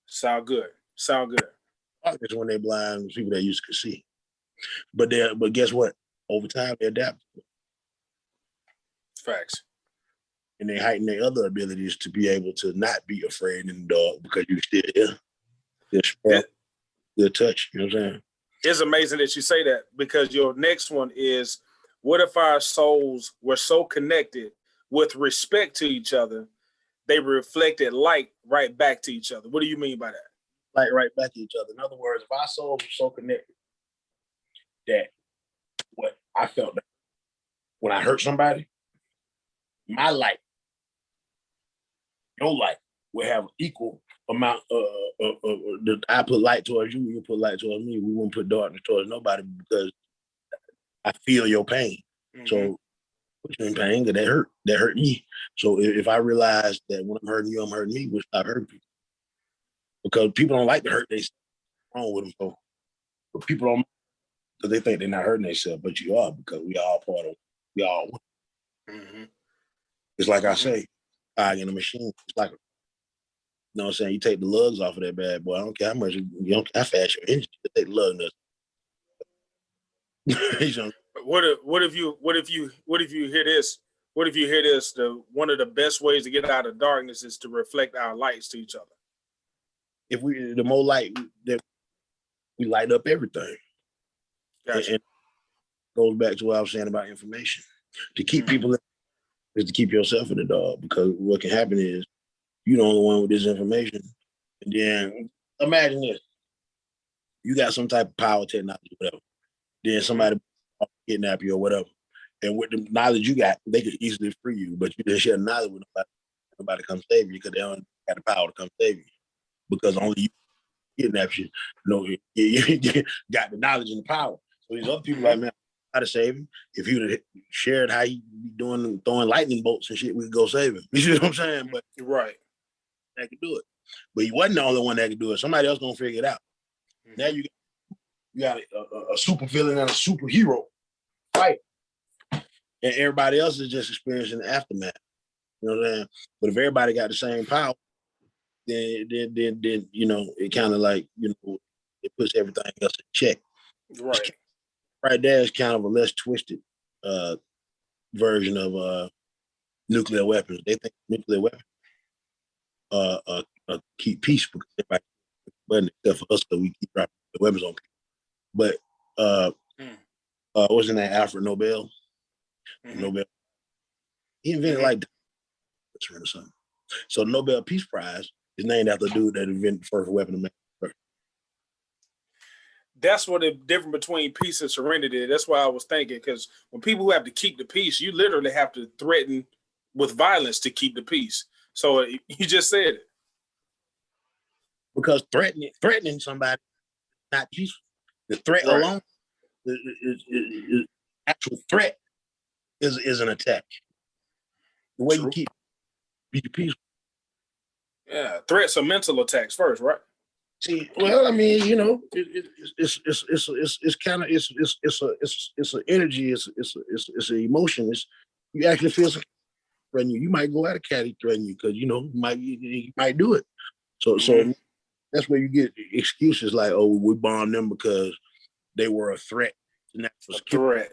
Sound good. Darkness when they're blind, people that used to see. But guess what? Over time, they adapt. Facts. And they heighten their other abilities to be able to not be afraid in the dark because you still good touch. You know what I'm saying? It's amazing that you say that because your next one is, what if our souls were so connected with respect to each other, they reflected light right back to each other? What do you mean by that? Light right back to each other. In other words, if our souls were so connected that what I felt that when I hurt somebody, my light, your light will have equal amount I put light towards you, you put light towards me. We won't put darkness towards nobody because I feel your pain. So put you in pain because that hurt me. So if I realize that when I'm hurting you, I'm hurting me, we'll stop hurting people. Because people don't like to hurt themselves. Wrong with them. So, but people don't, because they think they're not hurting themselves, but you are, because we all It's like I say, in a machine. It's like, you know what I'm saying? You take the lugs off of that bad boy. I don't care how much, you don't care how fast your engine, you take the lug nuts. What if you hear this? What if you hear this? One of the best ways to get out of darkness is to reflect our lights to each other. If the more light that we light up everything. Gotcha. And goes back to what I was saying about information. To keep people in is to keep yourself in the dark, because what can happen is you're the only one with this information. And then imagine this. You got some type of power, technology, whatever. Then somebody kidnap you or whatever. And with the knowledge you got, they could easily free you, but you didn't share knowledge with nobody come save you because they don't got the power to come save you. Because only you kidnaps you. You got the knowledge and the power. So these other people like, man, how to save him. If you'd have shared how he be doing, throwing lightning bolts and shit, we could go save him. You know what I'm saying? But right, that could do it. But he wasn't the only one that could do it. Somebody else gonna figure it out. Now you got a super villain and a superhero fight, and everybody else is just experiencing the aftermath. You know what I'm saying? But if everybody got the same power, then you know, it kind of like, you know, it puts everything else in check. Right there is kind of a less twisted version of nuclear weapons. They think nuclear weapons keep peace because everybody, but except for us, because we keep dropping the weapons on people. But wasn't that Alfred Nobel? Nobel. He invented like or something. So the Nobel Peace Prize is named after the dude that invented the first weapon of mass destruction. That's what the difference between peace and serenity. That's why I was thinking, because when people who have to keep the peace, you literally have to threaten with violence to keep the peace. So you just said it. Because threatening somebody is not peaceful. The threat alone is actual threat is an attack. The way you keep be peaceful. Yeah, threats are mental attacks first, right? See, well, I mean, you know, it's kind of it's an energy, it's an emotion. You actually feel some threaten you. You might go at a cat threaten you because you know you might do it. So that's where you get excuses like, oh, we bombed them because they were a threat. And that was a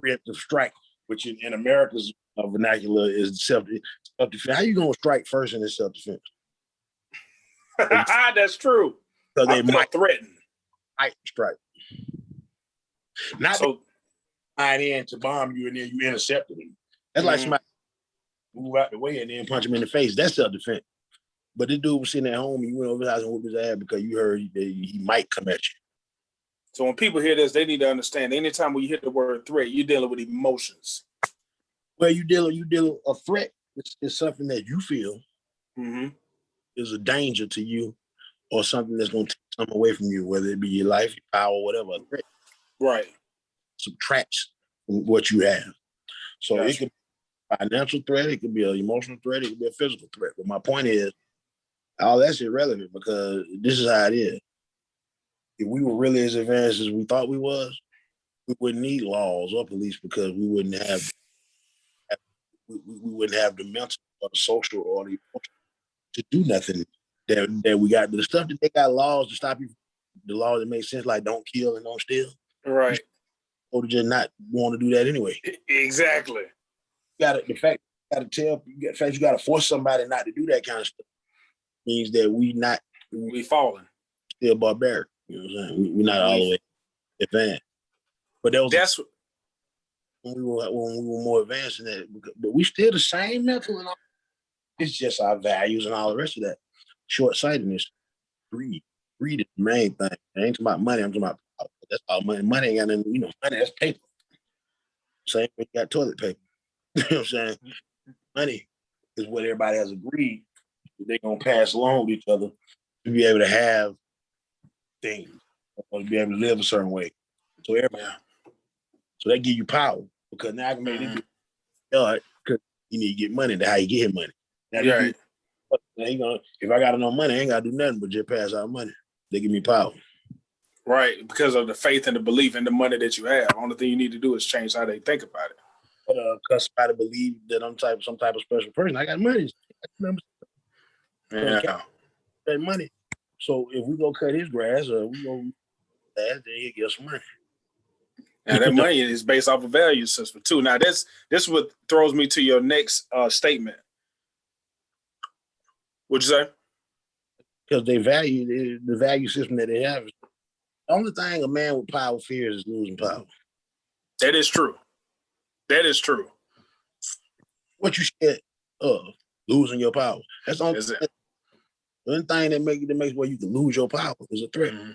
preemptive strike, which in America's vernacular is self-defense. How you gonna strike first in this self-defense? That's true. Because they might threaten. Might strike. Not so in to bomb you and then you intercepted them. That's like somebody move out the way and then punch them in the face. That's self-defense. But this dude was sitting at home and you went over his house and whooped his ass because you heard that he might come at you. So when people hear this, they need to understand anytime when you hit the word threat, you're dealing with emotions. Well, you dealing a threat is something that you feel is a danger to you or something that's going to take something away from you, whether it be your life, your power, whatever. A threat Right. subtracts from what you have. So Gotcha. it could be a financial threat, it could be an emotional threat, it could be a physical threat. But my point is, all that's irrelevant because this is how it is. If we were really as advanced as we thought we was, we wouldn't need laws or police because we wouldn't have we wouldn't have the mental or the social or the emotional to do nothing that we got. The stuff that they got laws to stop you, the laws that make sense, like don't kill and don't steal. Right. Or to just not want to do that anyway. Exactly. You got to force somebody not to do that kind of stuff. Means that we falling. Still barbaric. You know what I'm saying? We're not all the way advanced. But that's when we were more advanced in that. But we still the same mental and all. It's just our values and all the rest of that. Short-sightedness, greed. Greed is the main thing. I ain't talking about money. I'm talking about power. That's all money. Money ain't got nothing. Money, that's paper. Same thing, you got toilet paper. You know what I'm saying? Money is what everybody has agreed that they're going to pass along with each other to be able to have things or to be able to live a certain way. So so that give you power because now I can make this because you need to get money. That's how you get his money. Now, if I got enough money, I ain't got to do nothing but just pass out money. They give me power. Right, because of the faith and the belief in the money that you have. Only thing you need to do is change how they think about it. Because somebody believe that I'm some type of special person. I got money. Yeah. That money. So if we go cut his grass or we go then he'll get some money. Now that money is based off a value system too. Now this what throws me to your next statement. What'd you say? Because they value the value system that they have. The only thing a man with power fears is losing power. That is true. That is true. What you scared of? Losing your power. That's the only thing that makes where you can lose your power is a threat. Mm-hmm.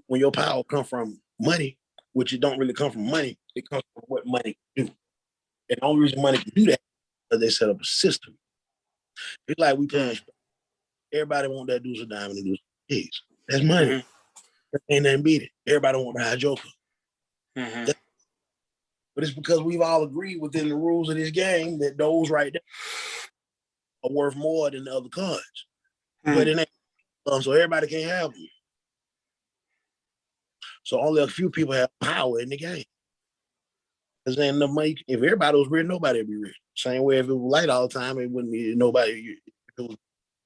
When your power comes from money, which it don't really come from money, it comes from what money can do. And the only reason money can do that is because they set up a system. It's like we playing. Everybody want that deuce of diamond and deuce of keys. That's money. Mm-hmm. Ain't nothing beat it. Everybody want the high joker. Mm-hmm. But it's because we've all agreed within the rules of this game that those right there are worth more than the other cards. But it ain't so everybody can't have them. So only a few people have power in the game. Because ain't enough money. If everybody was rich, nobody would be rich. Same way if it was light all the time, it wouldn't be nobody. If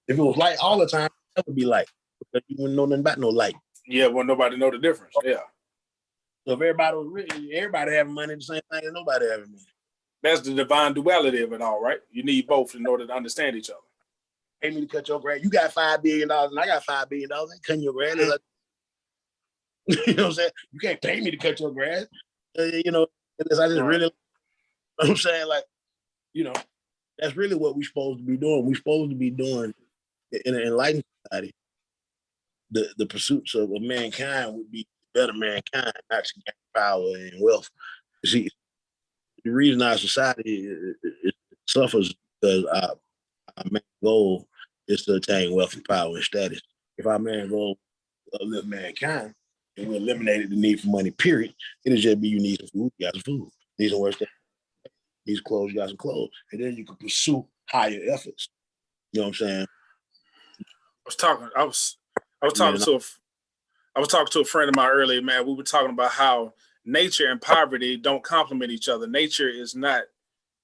it was light all the time, that would be light. Because you wouldn't know nothing about no light. Yeah, well, nobody know the difference. Yeah. So if everybody was rich, everybody having money, the same thing as nobody having money. That's the divine duality of it all, right? You need both in order to understand each other. Pay me to cut your grass. You got $5 billion and I got $5 billion. I ain't cutting your grass. You know what I'm saying? You can't pay me to cut your grass. Unless I just really, you know what I'm saying? Like, that's really what we're supposed to be doing. We're supposed to be doing in an enlightened society. The pursuits of mankind would be better mankind, not to gain power and wealth. You see, the reason our society it suffers because our main goal is to attain wealth and power and status. If our main goal live mankind and we eliminated the need for money, period, it'll just be you need some food, you got some food. Need some work, need some clothes, you got some clothes. And then you can pursue higher efforts. You know what I'm saying? I was talking to a friend of mine earlier, man. We were talking about how nature and poverty don't complement each other. Nature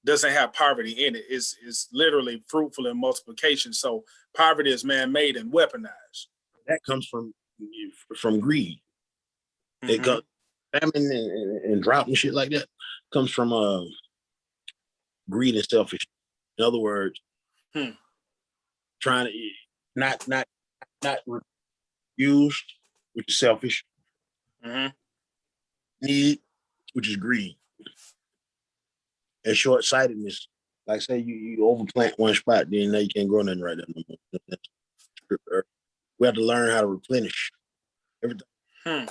doesn't have poverty in it. It's literally fruitful in multiplication. So poverty is man-made and weaponized. That comes from greed. Mm-hmm. It comes famine and drought and shit like that comes from greed and selfish. In other words, trying to not use, which is selfish. Mm-hmm. Need, which is greed. And short-sightedness. Like say you overplant one spot, then now you can't grow nothing right there no more. We have to learn how to replenish everything. Hmm.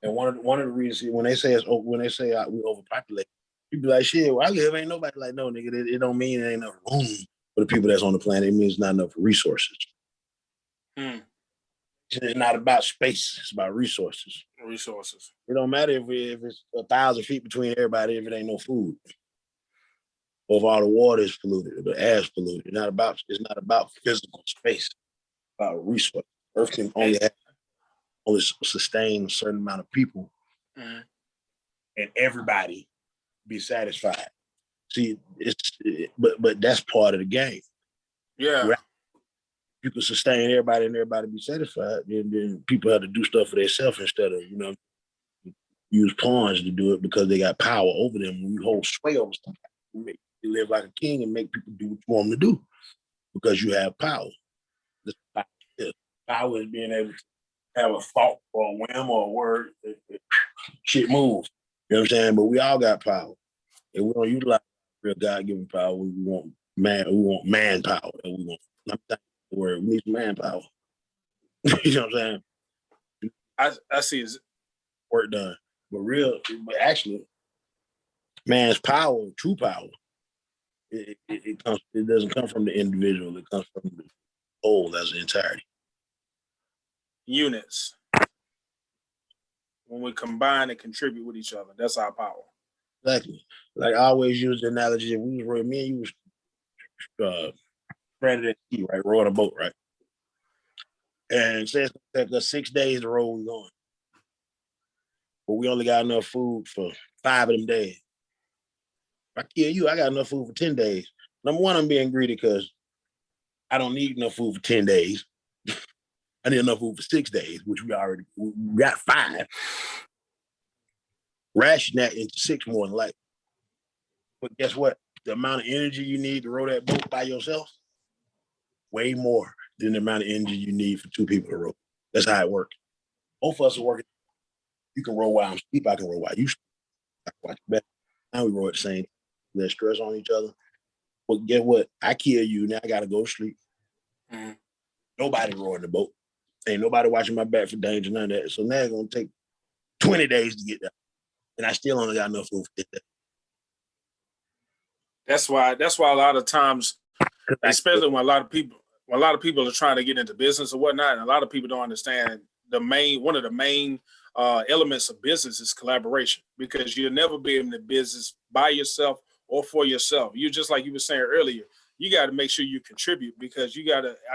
And one of the reasons when they say we overpopulate, people be like, shit, where I live ain't nobody. Like, no, nigga, it don't mean it ain't enough room for the people that's on the planet. It means not enough resources. Hmm. It's not about space. It's about resources. Resources. It don't matter if it's 1,000 feet between everybody if it ain't no food, or if all the water is polluted, or the air is polluted. It's not about physical space. It's about resources. Earth can only sustain a certain amount of people, and everybody be satisfied. See, but that's part of the game. Yeah. Where you can sustain everybody and everybody be satisfied, then people have to do stuff for themselves instead of use pawns to do it because they got power over them. When you hold sway over stuff, you live like a king and make people do what you want them to do because you have power. Power is being able to have a thought or a whim or a word. Shit moves. You know what I'm saying? But we all got power. And we don't utilize real God-given power. We want manpower. And we want the word. We need some manpower. You know what I'm saying? I see his work done. But actually, man's power, true power, it doesn't come from the individual. It comes from the whole as an entirety. Units. When we combine and contribute with each other, that's our power. Exactly. Like I always use the analogy, if we was me and you was stranded at sea, right? Rowing a boat, right? And say it's gonna take us 6 days to row we going. But we only got enough food for 5 of them days. If I kill you, I got enough food for 10 days. Number one, I'm being greedy because I don't need enough food for 10 days. I need enough food for 6 days, which we got 5. Ration that into 6 more than likely. But guess what? The amount of energy you need to row that boat by yourself, way more than the amount of energy you need for 2 people to row. That's how it works. Both of us are working. You can row while I'm asleep. I can row while you sleep. I can watch back. Now we row at the same time. Less stress on each other. But get what? I kill you. Now I got to go to sleep. Mm-hmm. Nobody rowing the boat. Ain't nobody watching my back for danger, none of that. So now it's going to take 20 days to get there. And I still only got enough food for that. That's why a lot of times, especially when a lot of people are trying to get into business or whatnot, and a lot of people don't understand one of the main elements of business is collaboration, because you'll never be in the business by yourself or for yourself. You just like you were saying earlier, you got to make sure you contribute, because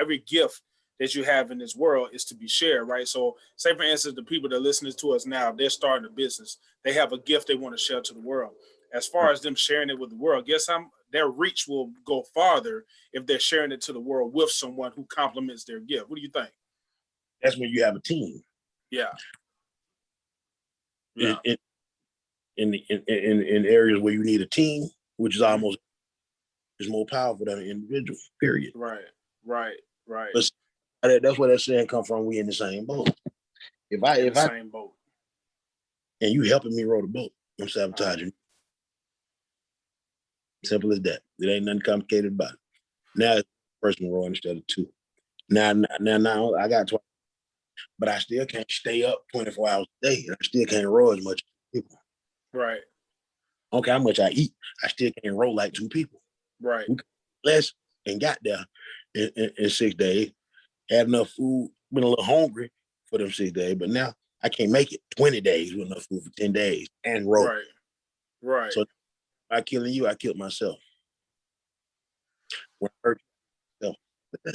every gift that you have in this world is to be shared, right? So say for instance, the people that are listening to us now, they're starting a business. They have a gift they want to share to the world. As far as them sharing it with the world, guess their reach will go farther if they're sharing it to the world with someone who complements their gift. What do you think? That's when you have a team. Yeah. Yeah. In areas where you need a team, which is almost is more powerful than an individual. Period. Right. But that's where that saying come from. We in the same boat. If I same boat, and you helping me row the boat, I'm sabotaging. Simple as that. It ain't nothing complicated about it. Now it's person rowing instead of 2. Now I got 12, but I still can't stay up 24 hours a day. I still can't row as much as people. Right. Okay, how much I eat, I still can't row like 2 people. Right. Less and got there in 6 days. Had enough food, been a little hungry for them 6 days, but now I can't make it 20 days with enough food for 10 days and row. Right. So by killing you, I killed myself. When I hurt myself. A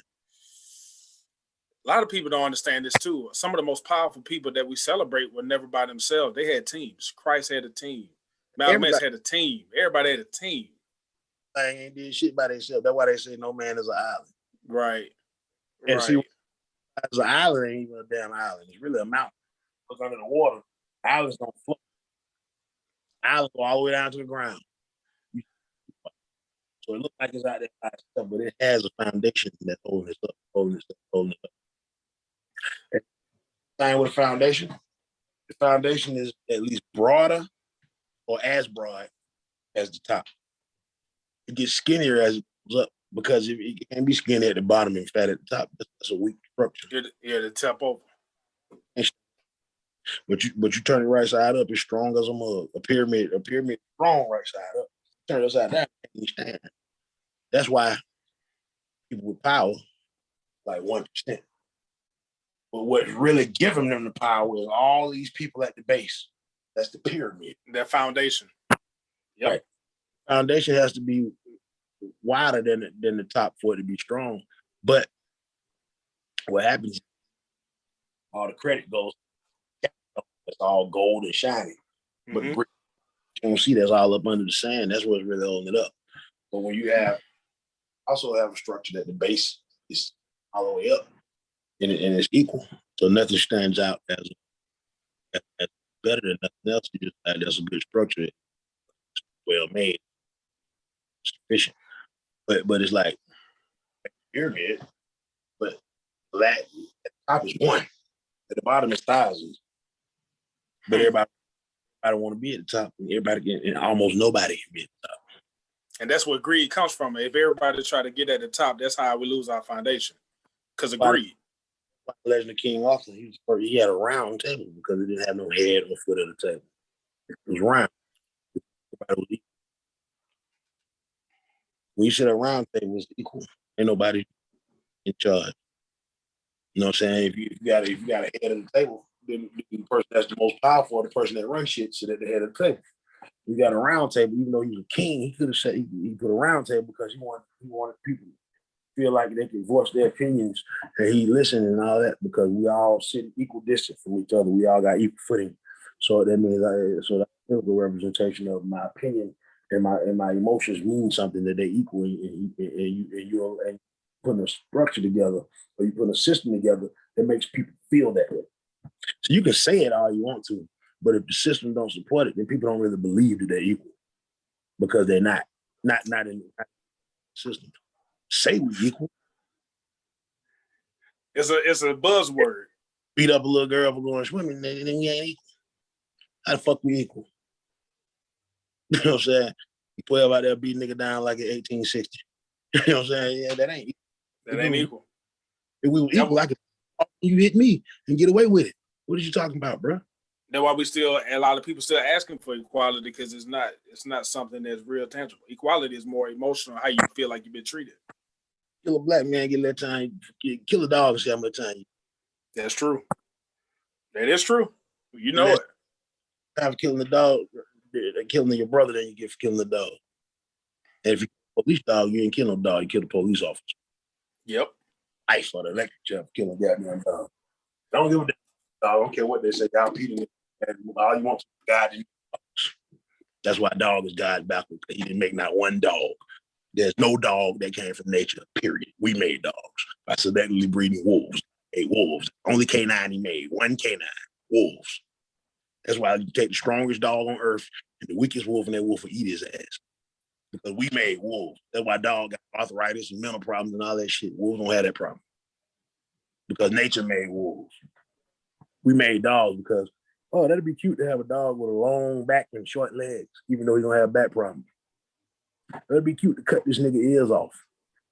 lot of people don't understand this too. Some of the most powerful people that we celebrate were never by themselves. They had teams. Christ had a team. Malcolm X had a team. Everybody had a team. They ain't did shit by themselves. That's why they say no man is an island. Right. And see, as an island ain't even a damn island. It's really a mountain. Look under the water. Islands don't float. Islands go all the way down to the ground. So it looks like it's out there by itself, but it has a foundation that's holding it up. Same with a foundation. The foundation is at least broader or as broad as the top. It gets skinnier as it goes up. Because if it can't be skinny at the bottom and fat at the top, that's a weak structure. The tip over. But you turn it right side up, it's strong as a mug. A pyramid strong right side up. Turn it upside down, can't stand. That's why people with power, like 1%. But what's really giving them the power is all these people at the base. That's the pyramid. That foundation. Yep. Right. Foundation has to be wider than the top for it to be strong. But what happens, all the credit goes, it's all gold and shiny. But you don't see that's all up under the sand. That's what's really holding it up. But when you also have a structure that the base is all the way up and it's equal. So nothing stands out as better than nothing else. You just that's a good structure. It's well made. It's efficient. But it's like pyramid, but flat at the top is one. At the bottom is thousands. But everybody want to be at the top. And almost nobody can be at the top. And that's where greed comes from. If everybody try to get at the top, that's how we lose our foundation. Because of greed. Legend of King Arthur, he had a round table because he didn't have no head or foot at the table. It was round. Everybody was equal. When you sit at a round table, it's equal. Ain't nobody in charge. You know what I'm saying? If you got a head of the table, then the person that's the most powerful, the person that runs shit, sit at the head of the table. You got a round table, even though he was a king, he could have said he put a round table because he wanted people to feel like they could voice their opinions and he listened and all that because we all sit equal distance from each other. We all got equal footing. So that means that's a representation of my opinion and my emotions mean something that they equal and you putting a structure together or you put a system together that makes people feel that way. So you can say it all you want to, but if the system don't support it, then people don't really believe that they're equal because they're not in the system. Say we equal. It's a buzzword. Beat up a little girl for going swimming, then we ain't equal. How the fuck we equal? You know what I'm saying? You 12 out there beating nigga down like in 1860. You know what I'm saying? Yeah, that ain't equal. That ain't equal. If we were equal, I could you hit me and get away with it. What are you talking about, bro? That's why a lot of people still asking for equality because it's not something that's real tangible. Equality is more emotional, how you feel like you've been treated. Kill a black man, get that time. Kill a dog and see how much time. That's true. That is true. You know it. After killing the dog, killing your brother, then you get for killing the dog. And if you kill a police dog, you ain't kill no dog, you kill the police officer. Yep. Ice for the electric chair for killing a goddamn dog. Don't give a damn. I don't care what they say. Y'all Peter, all you want is God. That's why dog is God backwards. He didn't make not one dog. There's no dog that came from nature, period. We made dogs by selectively breeding wolves. Wolves. Only canine he made. One canine. Wolves. That's why you take the strongest dog on earth and the weakest wolf, and that wolf will eat his ass. Because we made wolves. That's why dog got arthritis and mental problems and all that shit. Wolves don't have that problem. Because nature made wolves. We made dogs because, that'd be cute to have a dog with a long back and short legs, even though he don't have back problems. That'd be cute to cut this nigga ears off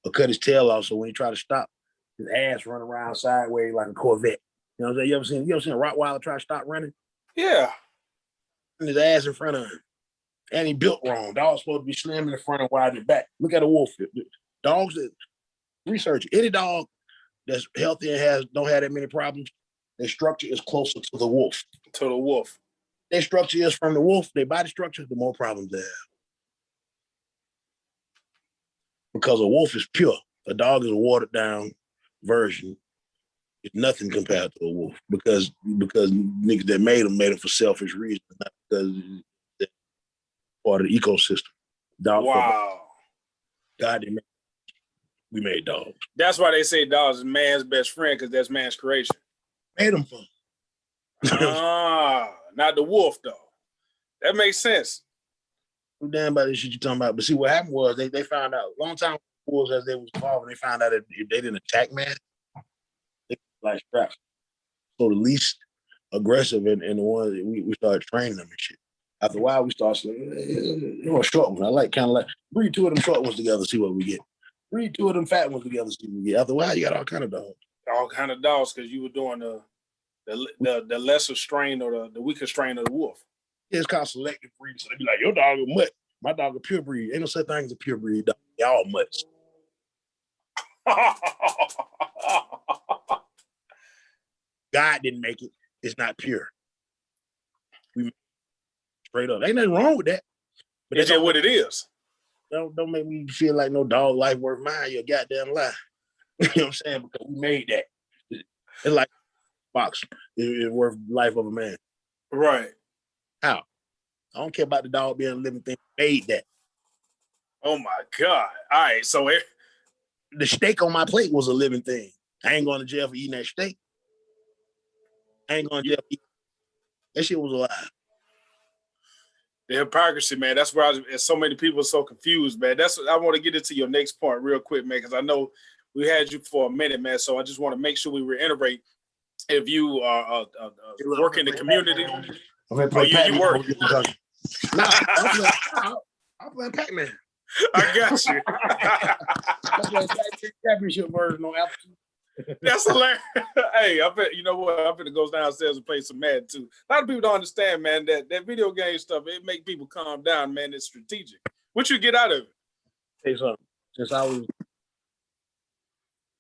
or cut his tail off so when he try to stop, his ass run around sideways like a Corvette. You know what I'm saying? You ever seen a Rottweiler try to stop running? Yeah. And his ass in front of him. And he built wrong. Dog's supposed to be slim in the front and wide in the back. Look at a wolf. Dogs that research, any dog that's healthy and don't have that many problems, their structure is closer to the wolf. To the wolf. Their structure is from the wolf, their body structure, the more problems they have. Because a wolf is pure. A dog is a watered down version. It's nothing compared to a wolf. Because niggas that made them for selfish reasons, not because they're part of the ecosystem. Wow. God didn't make we made dogs. That's why they say dogs is man's best friend, because that's man's creation. Made them fun. Not the wolf though. That makes sense. I'm damn about this shit you're talking about. But see, what happened was they found out a long time wolves as they was evolving, they found out that if they didn't attack man, they like straps. So the least aggressive and the ones that we started training them and shit. After a while, we started saying, short ones. I like kind of like breed two of them short ones together, see what we get. Breed two of them fat ones together. See what you get. After a while, you got all kind of dogs. All kind of dogs because you were doing the lesser strain or the weaker strain of the wolf. It's called selective breed. So they be like, your dog a mutt. My dog a pure breed. Ain't no such thing as a pure breed dog. They all mutts. God didn't make it. It's not pure. We straight up. Ain't nothing wrong with that. But it's just what it is. Don't make me feel like no dog life worth mine. You're a goddamn lie. You know what I'm saying? Because we made that. It's like box. It's worth the life of a man. Right. How? I don't care about the dog being a living thing. We made that. Oh my God. All right. So the steak on my plate was a living thing. I ain't going to jail for eating that steak. I ain't going to jail for eating. That shit was alive. The hypocrisy, man. That's where so many people are so confused, man. That's what I want to get into your next point real quick, man, because I know we had you for a minute, man. So I just want to make sure we reiterate if you are work in the community. I'm play you work. No, I'm playing Pac-Man. I got you. I'm playing championship version on Apple. That's hilarious. Hey, I bet you know what? I'm gonna go downstairs and play some Madden too. A lot of people don't understand, man, that video game stuff, it make people calm down, man. It's strategic. What you get out of it? Say something. Since I was,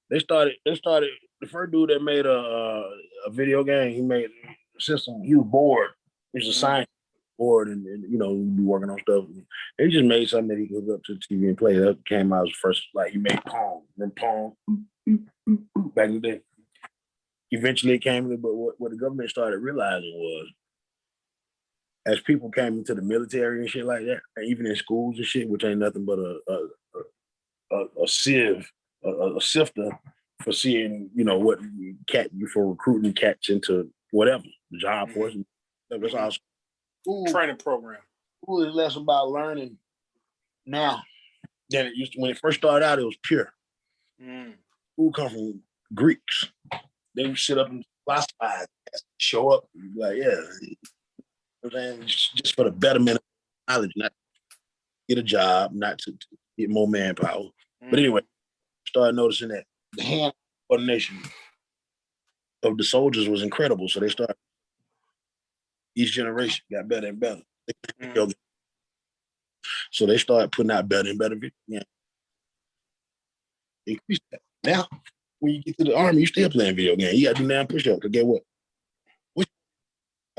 they started. The first dude that made a video game, he made a system. He was bored. He was a science board, and you know, he'd be working on stuff. He just made something that he could hook up to the TV and play. That came out as first, like he made Pong, then Pong, back in the day. Eventually it came in, but what the government started realizing was, as people came into the military and shit like that, and even in schools and shit, which ain't nothing but a sieve, a sifter for seeing, you know, what for recruiting cats into whatever job force. That's all. School, training program. School is less about learning now than it used to. When it first started out, it was pure. School come from Greeks. They would sit up and philosophize, show up, and be like, yeah, you know what I'm saying? Just for the betterment of knowledge, not to get a job, not to get more manpower. But anyway, started noticing that the hand coordination of the soldiers was incredible. So they started, each generation got better and better. So they started putting out better and better videos. Increase that. Now, when you get to the army, you still playing video games. You got to do 9 push-ups. Because get what? I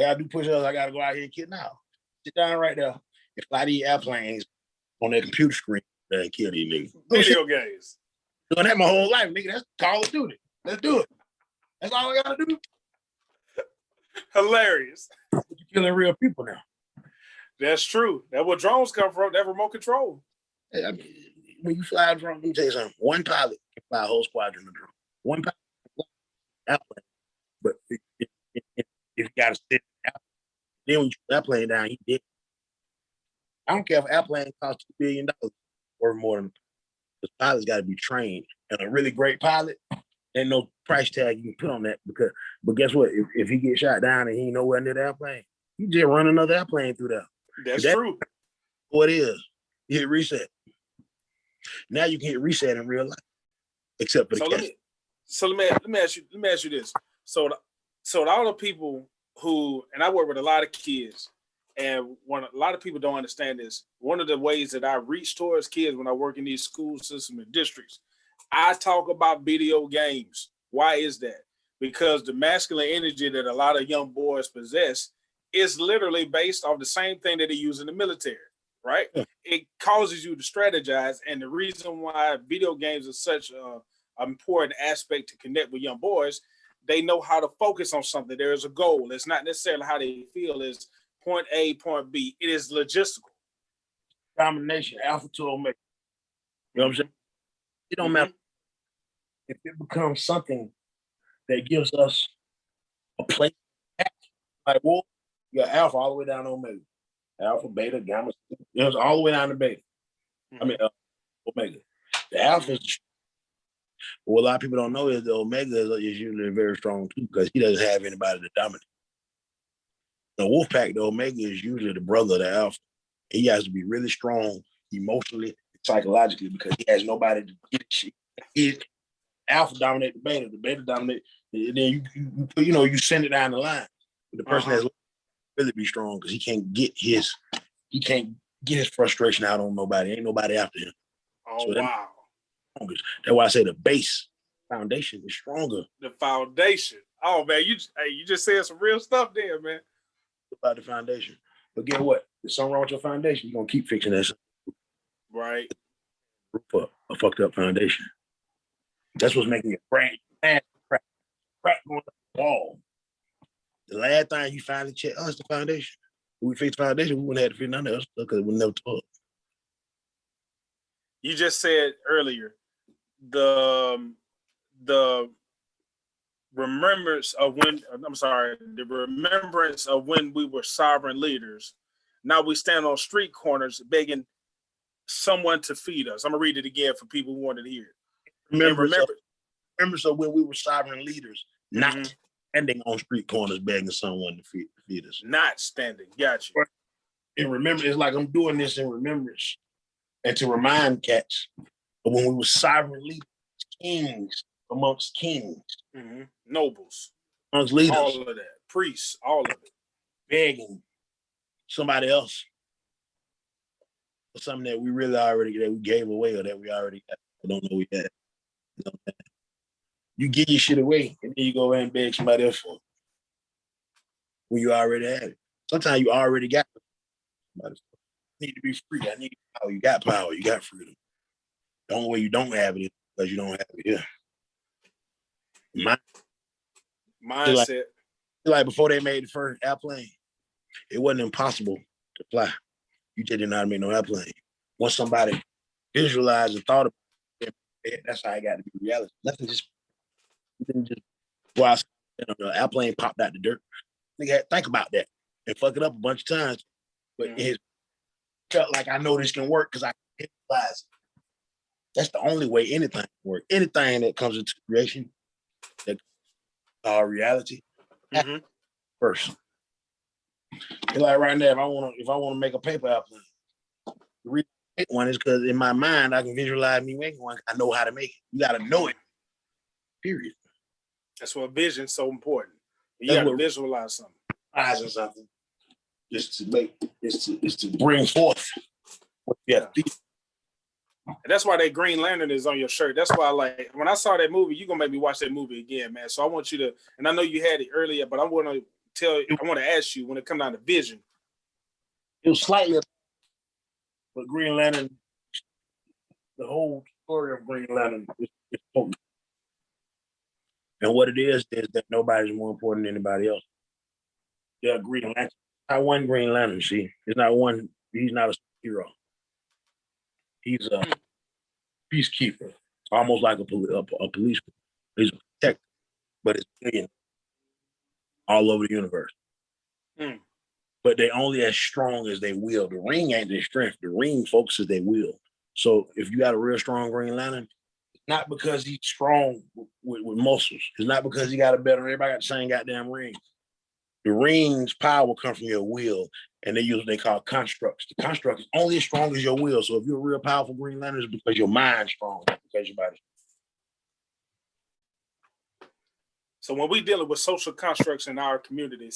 got to do push-ups. I got to go out here and kill now. Sit down right there and fly these airplanes on their computer screen and kill these niggas. Video games. Doing that my whole life, nigga. That's Call of Duty. Let's do it. That's all I got to do. Hilarious. But you're killing real people now. That's true. That's where drones come from. That remote control. Hey, I mean, when you fly a drone, let me tell you something. One pilot can fly a whole squadron of drone. One pilot can fly an airplane. But if you got to sit down, then when you shoot that plane down, he did. I don't care if an airplane costs $2 billion or more than the pilot's got to be trained. And a really great pilot, ain't no price tag you can put on that but guess what? If he gets shot down and he ain't nowhere near the airplane, you just run another airplane through there. That's true. What it is. You hit reset. Now you can hit reset in real life. Except for the case. Let me ask you this. So all the people who, and I work with a lot of kids, and a lot of people don't understand this. One of the ways that I reach towards kids when I work in these school systems and districts, I talk about video games. Why is that? Because the masculine energy that a lot of young boys possess is literally based off the same thing that they use in the military, right? Yeah. It causes you to strategize. And the reason why video games are such an important aspect to connect with young boys, they know how to focus on something. There is a goal. It's not necessarily how they feel. It's point A, point B. It is logistical. Domination, alpha to omega. You know what I'm saying? It don't matter if it becomes something that gives us a place. Like, well, you got alpha all the way down to omega. Alpha, beta, gamma, it's all the way down to beta. I mean, omega. The alpha is, what a lot of people don't know is the omega is usually very strong too, because he doesn't have anybody to dominate. The wolf pack, the omega is usually the brother of the alpha. He has to be really strong emotionally, psychologically because he has nobody to get shit. He alpha dominate the beta dominate, and then you send it down the line. But the person that's really be strong because he can't get his frustration out on nobody. Ain't nobody after him. Oh, so wow. That's why I say the base foundation is stronger. The foundation. Oh man, you just said some real stuff there, man. About the foundation. But get what? There's something wrong with your foundation. You're gonna keep fixing that. Right. For a fucked up foundation. That's what's making it crack going up the wall. The last time you finally check us the foundation. When we fix the foundation, we wouldn't have to fix none of us because we never taught. You just said earlier the remembrance of when we were sovereign leaders. Now we stand on street corners begging someone to feed us. I'm gonna read it again for people who wanted to hear it. Remembrance of when we were sovereign leaders, not standing on street corners begging someone to feed us. Not standing. Got you. And remember, it's like I'm doing this in remembrance and to remind cats of when we were sovereign leaders, kings amongst kings, nobles, amongst leaders, all of that, priests, all of it, begging somebody else for something that we gave away or that we already got. I don't know we had. You give your shit away and then you go ahead and beg somebody else for it when you already had it. Sometimes you already got it. Somebody need to be free. I need power. You got power. You got freedom. The only way you don't have it is because you don't have it here. Mindset. Like before they made the first airplane, it wasn't impossible to fly. You just didn't know how to make no airplane. Once somebody visualized and thought about it, that's how it got to be reality. Nothing just go out, the airplane popped out the dirt. Nigga, think about that and fuck it up a bunch of times. But it felt like I know this can work because I can visualize it. That's the only way anything can work. Anything that comes into creation, that reality, first. It's like right now, if I want to make a paper airplane, the reason I make one is because in my mind I can visualize me making one. I know how to make it. You got to know it. Period. That's what vision's so important. You got to visualize something. Visualizing something is to bring forth. Yeah. And that's why that Green Lantern is on your shirt. That's why, like, when I saw that movie, you're gonna make me watch that movie again, man. So I want you to, and I know you had it earlier, but I want to ask you when it comes down to vision. It was slightly, but Green Lantern, the whole story of Green Lantern is important. And what it is that nobody's more important than anybody else. Yeah, Green Lantern. Not one Green Lantern, see. It's not one, he's not a hero. He's a peacekeeper, almost like a policeman. He's a protector, but it's million all over the universe. But they only as strong as they will. The ring ain't their strength. The ring focuses their will. So if you got a real strong Green Lantern, it's not because he's strong with muscles. It's not because he got a better. Everybody got the same goddamn ring. The ring's power comes from your will, and they use what they call constructs. The construct is only as strong as your will. So if you're a real powerful Green Lantern, it's because your mind's strong, because your body's strong. So when we dealing with social constructs in our community,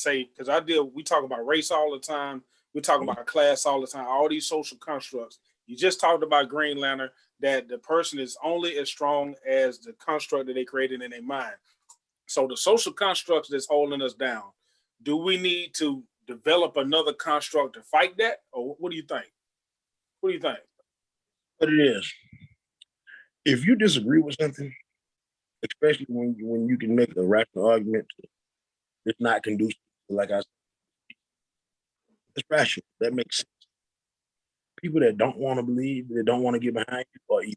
we talk about race all the time, we talk about class all the time, all these social constructs. You just talked about Green Lantern, that the person is only as strong as the construct that they created in their mind. So the social constructs that's holding us down, do we need to develop another construct to fight that? Or what do you think? What do you think? What it is, if you disagree with something, especially when you can make a rational argument, it's not conducive, like I said. It's rational. That makes sense. People that don't want to believe, that don't want to get behind you, are either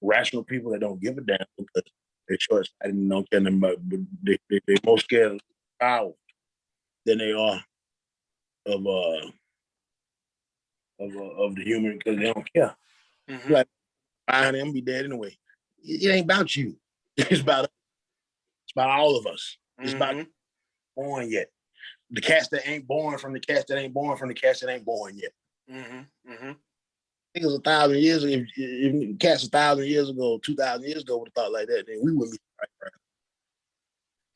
rational people that don't give a damn because they're short-sighted and don't care them about, but they're more scared of power than they are of the human because they don't care. Like, behind them, be dead anyway. It ain't about you. It's about all of us. It's about born yet. The cats that ain't born from the cats that ain't born from the cats that ain't born yet. niggas 1,000 years ago, if cats 1,000 years ago, 2,000 years ago would have thought like that, then we wouldn't be right.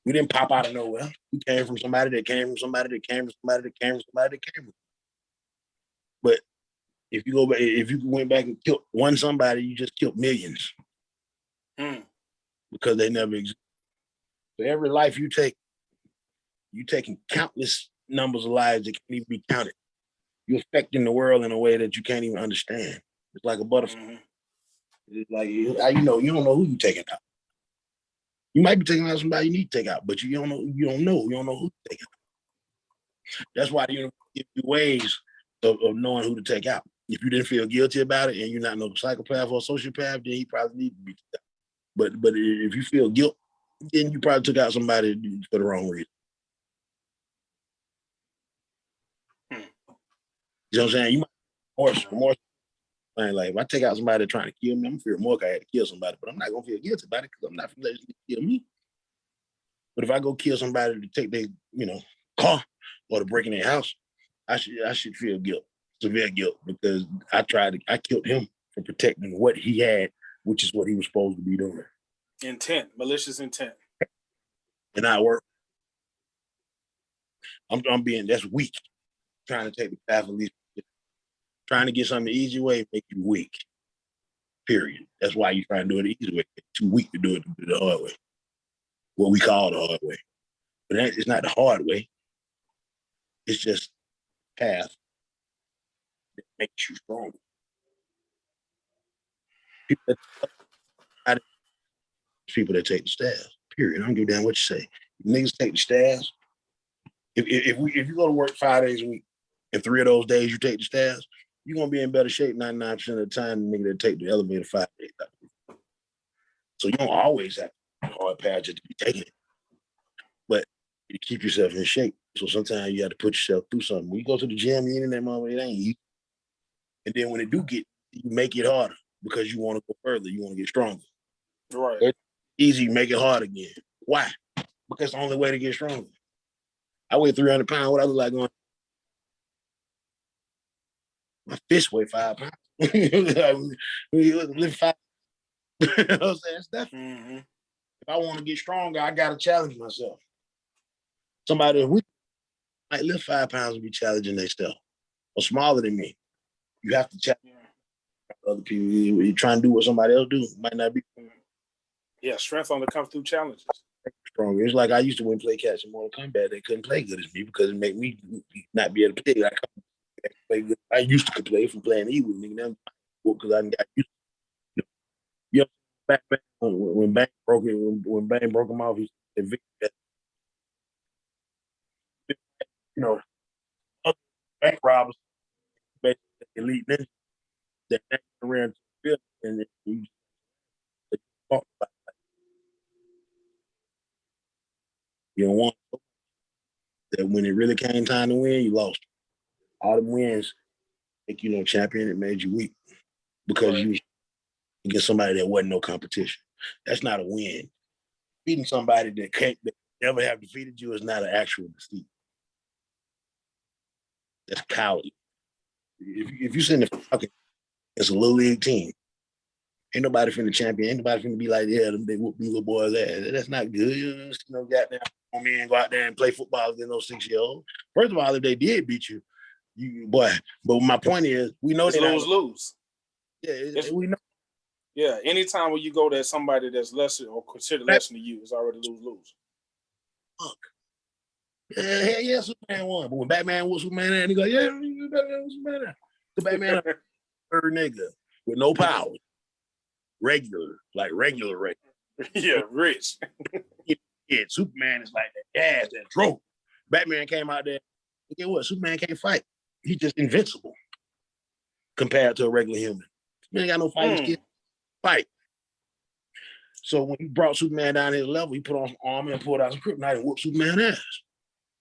We didn't pop out of nowhere. We came from somebody that came from somebody that came from somebody that came from somebody that came from. But if you go back, if you went back and killed one somebody, you just killed millions because they never existed. For every life you take, you're taking countless numbers of lives that can't even be counted. You're affecting the world in a way that you can't even understand. It's like a butterfly. It's like, you don't know who you're taking out. You might be taking out somebody you need to take out, but you don't know who you're taking out. That's why the universe gives you ways of knowing who to take out. If you didn't feel guilty about it and you're not no psychopath or sociopath, then he probably needs to be taken out. But if you feel guilt, then you probably took out somebody for the wrong reason. You know what I'm saying? You might remorse. Like, if I take out somebody trying to kill me, I'm feeling more like I had to kill somebody, but I'm not gonna feel guilty about it because I'm not gonna let you kill me. But if I go kill somebody to take their, car or to break in their house, I should feel guilt, severe guilt, because I killed him for protecting what he had, which is what he was supposed to be doing. Intent, malicious intent. And I work. That's weak. Trying to take the path of least, trying to get something the easy way make you weak. Period. That's why you try to do it the easy way. You're too weak to do it the hard way. What we call the hard way. But it's not the hard way. It's just a path that makes you stronger. People that take the stairs. Period. I don't give a damn what you say. Niggas take the stairs. If you go to work 5 days a week, and 3 of those days you take the stairs, you're gonna be in better shape 99% of the time than nigga that take the elevator 5 days. So you don't always have a hard path just to be taking it, but you keep yourself in shape. So sometimes you have to put yourself through something. When you go to the gym, you in that moment, it ain't easy. And then when it do get, you make it harder because you want to go further. You want to get stronger. Right. It's easy, you make it hard again. Why? Because it's the only way to get stronger. I weigh 300 pounds. What I look like going? My fist weigh 5 pounds. Lift 5. You know what I'm saying? That's If I want to get stronger, I got to challenge myself. Somebody we might lift 5 pounds and be challenging themselves or smaller than me. You have to challenge other people. You're trying to do what somebody else do. Might not be. Yeah, strength only comes through challenges. Stronger. It's like I used to win play catch in Mortal Kombat. They couldn't play good as me because it made me not be able to play. I used to play from playing evil, nigga. Because I got used to. You know, back when Bang broke it, when Bang broke him off, he said, bank robbers, basically elite ninjas that around to the and you talk about it. You don't want that when it really came time to win, you lost. All the wins make you champion. It made you weak because you against somebody that wasn't no competition. That's not a win. Beating somebody that never have defeated you is not an actual defeat. That's cowardly. If you send the Falcons, it's a little league team. Ain't nobody finna champion. Ain't nobody finna be like, yeah, they whoop these little boys' ass. That's not good. You know, goddamn, man, go out there and play football against those 6-year-olds. First of all, if they did beat you, boy. But my point is, we know it's lose. Yeah, we know. Yeah, anytime when you go to somebody that's lesser or considered less than you, it's already lose. Fuck. Yeah, Superman won. But when Batman was Superman, and he go, yeah, Batman was Superman. The Batman, third nigga with no power. Regular. Yeah, rich. Yeah, Superman is like that gas that drove. Batman came out there. Guess what? Superman can't fight. He's just invincible compared to a regular human. Superman ain't got no fighting skill. Fight. So when he brought Superman down to his level, he put on some armor and pulled out some kryptonite and whooped Superman's ass.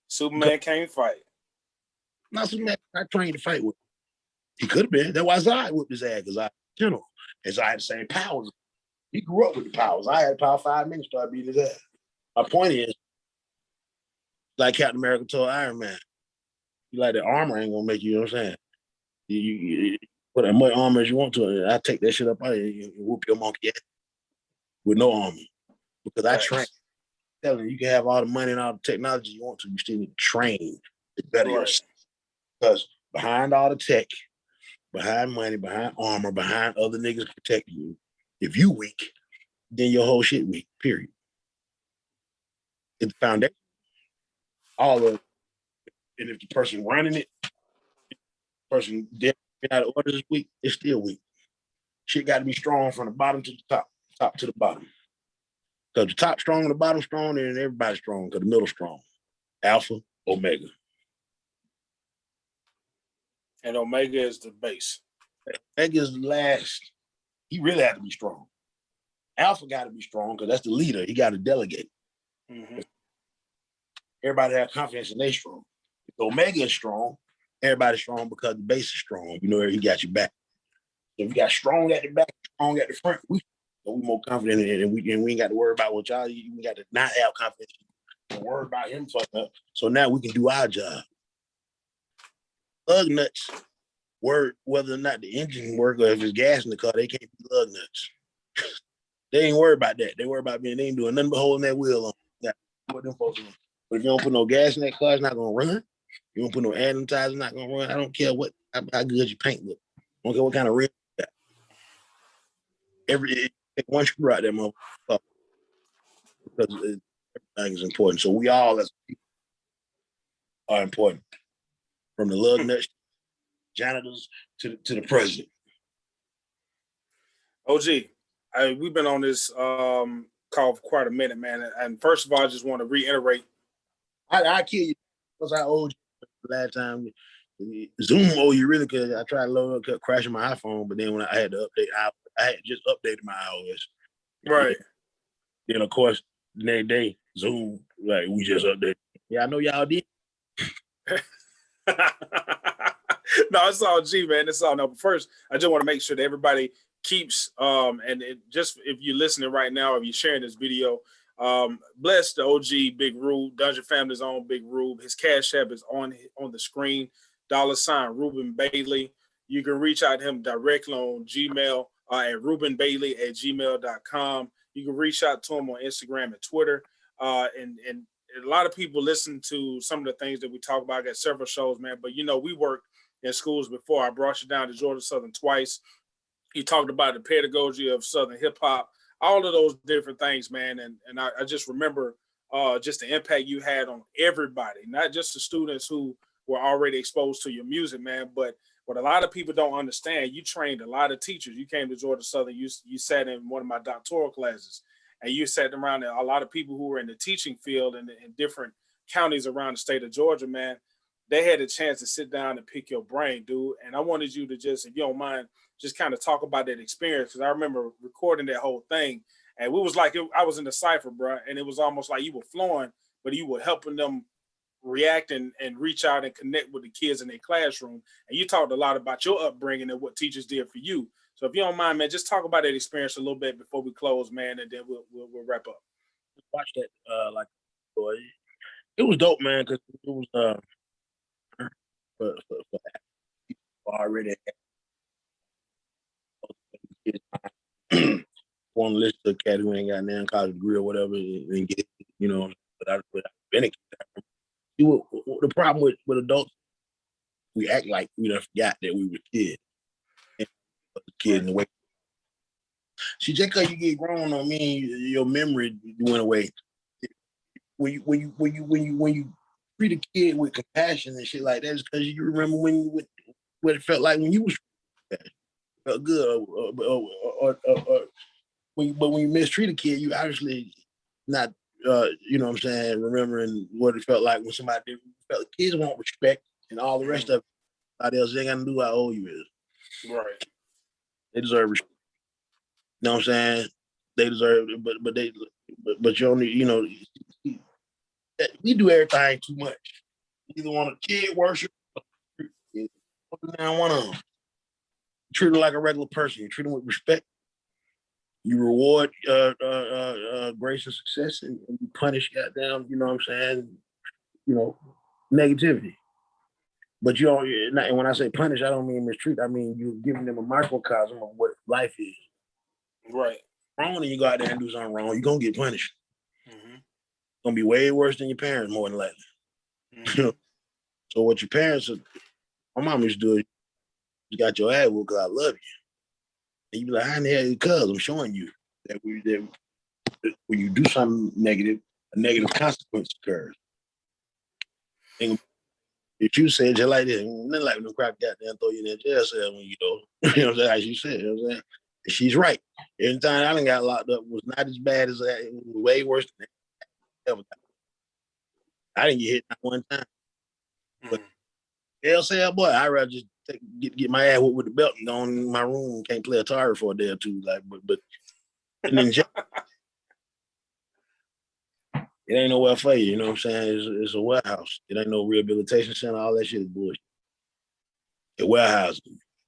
Superman can't fight. Not Superman not trained to fight with him. He could have been. That's why Zod whooped his ass, because I general. And Zod had the same powers. He grew up with the powers. I had power 5 minutes, started beating his ass. My point is, like Captain America told Iron Man, you like the armor ain't gonna make you, know what I'm saying? put as much armor as you want to, and I take that shit up out of you and whoop your monkey ass with no armor. Because I train. Telling you can have all the money and all the technology you want to, you still need to train to better yourself. Because behind all the tech, behind money, behind armor, behind other niggas protecting you, if you weak, then your whole shit weak, period. It's the foundation, all of it. And if the person running it, person dead out of order is weak, it's still weak. Shit got to be strong from the bottom to the top, top to the bottom. Because the top strong and the bottom strong, and everybody's strong because the middle strong. Alpha, Omega. And Omega is the base. Omega is the last. He really had to be strong. Alpha got to be strong because that's the leader. He got to delegate. Mm-hmm. Everybody have confidence in they strong. If Omega is strong, everybody's strong because the base is strong. You know, he got your back. So if you got strong at the back, strong at the front, we more confident in it, and we ain't got to worry about what y'all. We got to not have confidence. Don't worry about him fucking up. So now we can do our job. Lug nuts work whether or not the engine work or if it's gas in the car. They can't be lug nuts. They ain't worried about that. They worry about they ain't doing nothing but holding that wheel on. Yeah, put them folks on. But if you don't put no gas in that car, it's not gonna run. You don't put no air in the tires, it's not gonna run. I don't care how good your paint look. I don't care what kind of rim you got. Take one screw out that motherfucker because everything is important. So we all as people are important, from the lug nuts, janitors to the president. OG, we've been on this call for quite a minute, man. And first of all, I just want to reiterate. I kill you because I owed you the last time. Zoom owe you really because I tried to load up, kept crashing my iPhone, but then when I had to update, I had just updated my iOS. Right. Then of course the next day, Zoom, like we just updated. Yeah, I know y'all did. No, it's all G, man. It's all no. But first, I just want to make sure that everybody keeps and just if you're listening right now, if you're sharing this video, bless the OG Big Rube, Dungeon Family's own Big Rube. His Cash App is on the screen. $ Ruben Bailey. You can reach out to him directly on Gmail at rubenbailey@gmail.com. You can reach out to him on Instagram and Twitter. And a lot of people listen to some of the things that we talk about. I got several shows, man. But, you know, we worked in schools before. I brought you down to Georgia Southern twice. You talked about the pedagogy of Southern hip hop, all of those different things, man. And I just remember just the impact you had on everybody, not just the students who were already exposed to your music, man. But what a lot of people don't understand, you trained a lot of teachers. You came to Georgia Southern, you sat in one of my doctoral classes, and you sat around a lot of people who were in the teaching field in different counties around the state of Georgia, man. They had a chance to sit down and pick your brain, dude. And I wanted you to just, if you don't mind, just kind of talk about that experience. Because I remember recording that whole thing. And we was like, I was in the cipher, bro. And it was almost like you were flowing, but you were helping them react and reach out and connect with the kids in their classroom. And you talked a lot about your upbringing and what teachers did for you. So if you don't mind, man, just talk about that experience a little bit before we close, man, and then we'll wrap up. Watch that, like, boy, it was dope, man, because it was for already want to listen to a cat who ain't got an college degree or whatever and get, you know, without benefit. The problem with adults, we act like we done forgot that we were kids. Kids in the way. See, just because you get grown on me, your memory went away. When you treat a kid with compassion and shit like that, it's because you remember what it felt like when you was felt good. But when you mistreat a kid, you obviously not, you know what I'm saying, remembering what it felt like when somebody did. Kids want respect and all the rest of it. Everybody else ain't got to do how old you is. Right. They deserve respect. You know what I'm saying? They deserve it, but you only, you know, we do everything too much. You either want a kid worship, down one of them. You treat them like a regular person. You treat them with respect. You reward grace and success, and you punish goddamn, you know what I'm saying, you know, negativity. But you don't, and when I say punish, I don't mean mistreat. I mean you're giving them a microcosm of what life is. Right. Wrong, and you go out there and do something wrong, you're gonna get punished. Mm-hmm. It's gonna be way worse than your parents, more than likely. Mm-hmm. So what your parents, my mom used to do, you got your ass whooped because I love you. And you be like, how in the hell? Because I'm showing you that when you do something negative, a negative consequence occurs. And if you said just like this, nothing like them crap goddamn throw you in that jail cell when you know, you know what I'm saying? As you said, you know what I'm saying? And she's right. Every time I done got locked up was not as bad as that. It was way worse than that ever got. I didn't get hit not one time. But jail cell, boy, I'd rather just get my ass whooped with the belt and go in my room and can't play Atari for a day or two. Like, but and then jail, it ain't nowhere for you, you know what I'm saying? It's a warehouse. It ain't no rehabilitation center. All that shit is bullshit. A warehouse,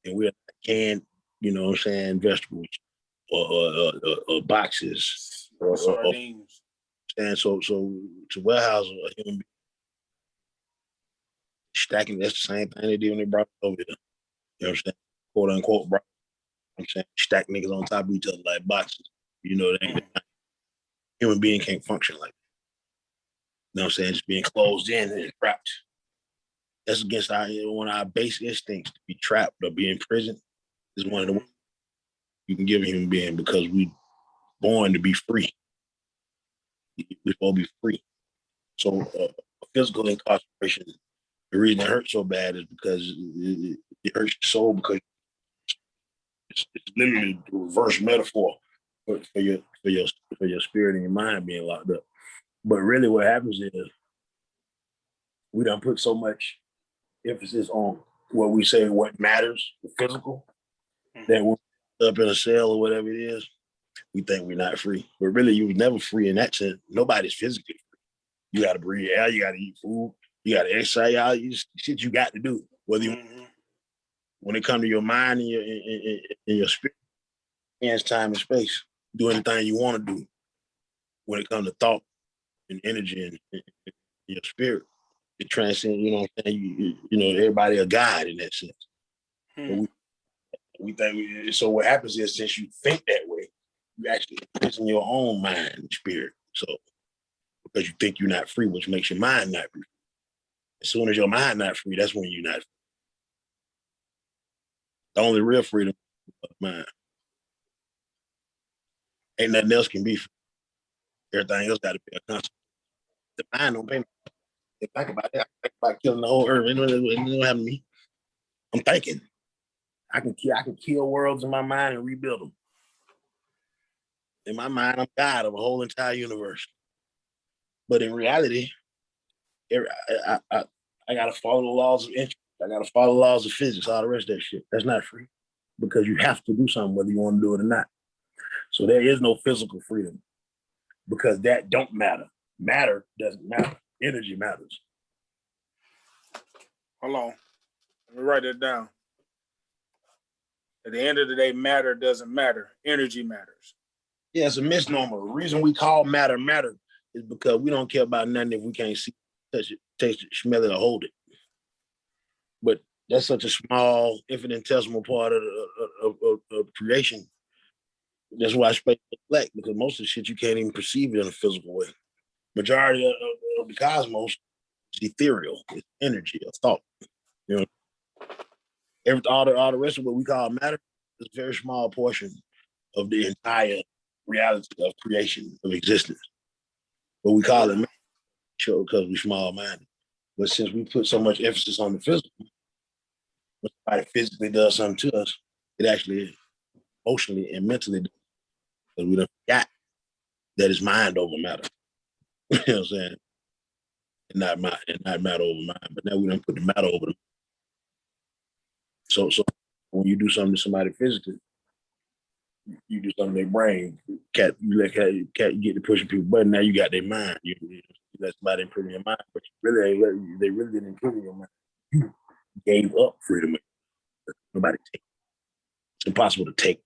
and we're canned, you know what I'm saying, vegetables or boxes Sardines. And so to warehouse a human being stacking, that's the same thing they did when they brought it over here. You know what I'm saying? Quote unquote, bro. I'm saying stack niggas on top of each other like boxes. You know, human being can't function like that. You know what I'm saying? Just being closed in and trapped. That's against one of our base instincts to be trapped or be in prison is one of the ones you can give a human being because we born to be free. We're supposed to be free. So physical incarceration, the reason it hurts so bad is because it hurts your soul because it's literally the reverse metaphor for your spirit and your mind being locked up. But really what happens is we don't put so much emphasis on what we say, what matters, the physical, that we're up in a cell or whatever it is, we think we're not free. But really, you were never free in that sense. Nobody's physically free. You got to breathe air, you got to eat food, you got to exercise, all shit you got to do. Whether you, when it comes to your mind and your spirit, hands, time, and space, do anything you want to do. When it comes to thought and energy and your spirit, it transcends, you know what I'm saying? You know, everybody a guide in that sense. But we think, so what happens is since you think that way, you actually prison your own mind and spirit. So, because you think you're not free, which makes your mind not free. As soon as your mind not free, that's when you're not free. The only real freedom is mind. Ain't nothing else can be free. Everything else got to be a consequence. The mind don't pay me. Think about it. I think about killing the whole earth. It don't happen to me. I'm thinking. I can kill worlds in my mind and rebuild them. In my mind, I'm God of a whole entire universe. But in reality, I gotta follow the laws of interest. I gotta follow the laws of physics, all the rest of that shit. That's not free. Because you have to do something whether you want to do it or not. So there is no physical freedom. Because that don't matter. Matter doesn't matter. Energy matters. Hold on. Let me write that down. At the end of the day, matter doesn't matter. Energy matters. Yeah, it's a misnomer. The reason we call matter matter is because we don't care about nothing if we can't see, touch it, taste it, smell it, or hold it. But that's such a small, infinitesimal part of creation. That's why space is black, because most of the shit you can't even perceive it in a physical way. Majority of the cosmos is ethereal. It's energy, a thought. You know, all the rest of what we call matter is a very small portion of the entire reality of creation, of existence. But we call it matter because we're small-minded. But since we put so much emphasis on the physical, when somebody physically does something to us, it actually emotionally and mentally does. Because we don't forgot that it's mind over matter. You know what I'm saying? And not matter over mind. But now we don't put the matter over them. So when you do something to somebody physically, you do something to their brain. You let cat get to pushing people's button. Now you got their mind. You let somebody improve your mind, but they really didn't improve your mind. You gave up freedom. Nobody take. It's impossible to take.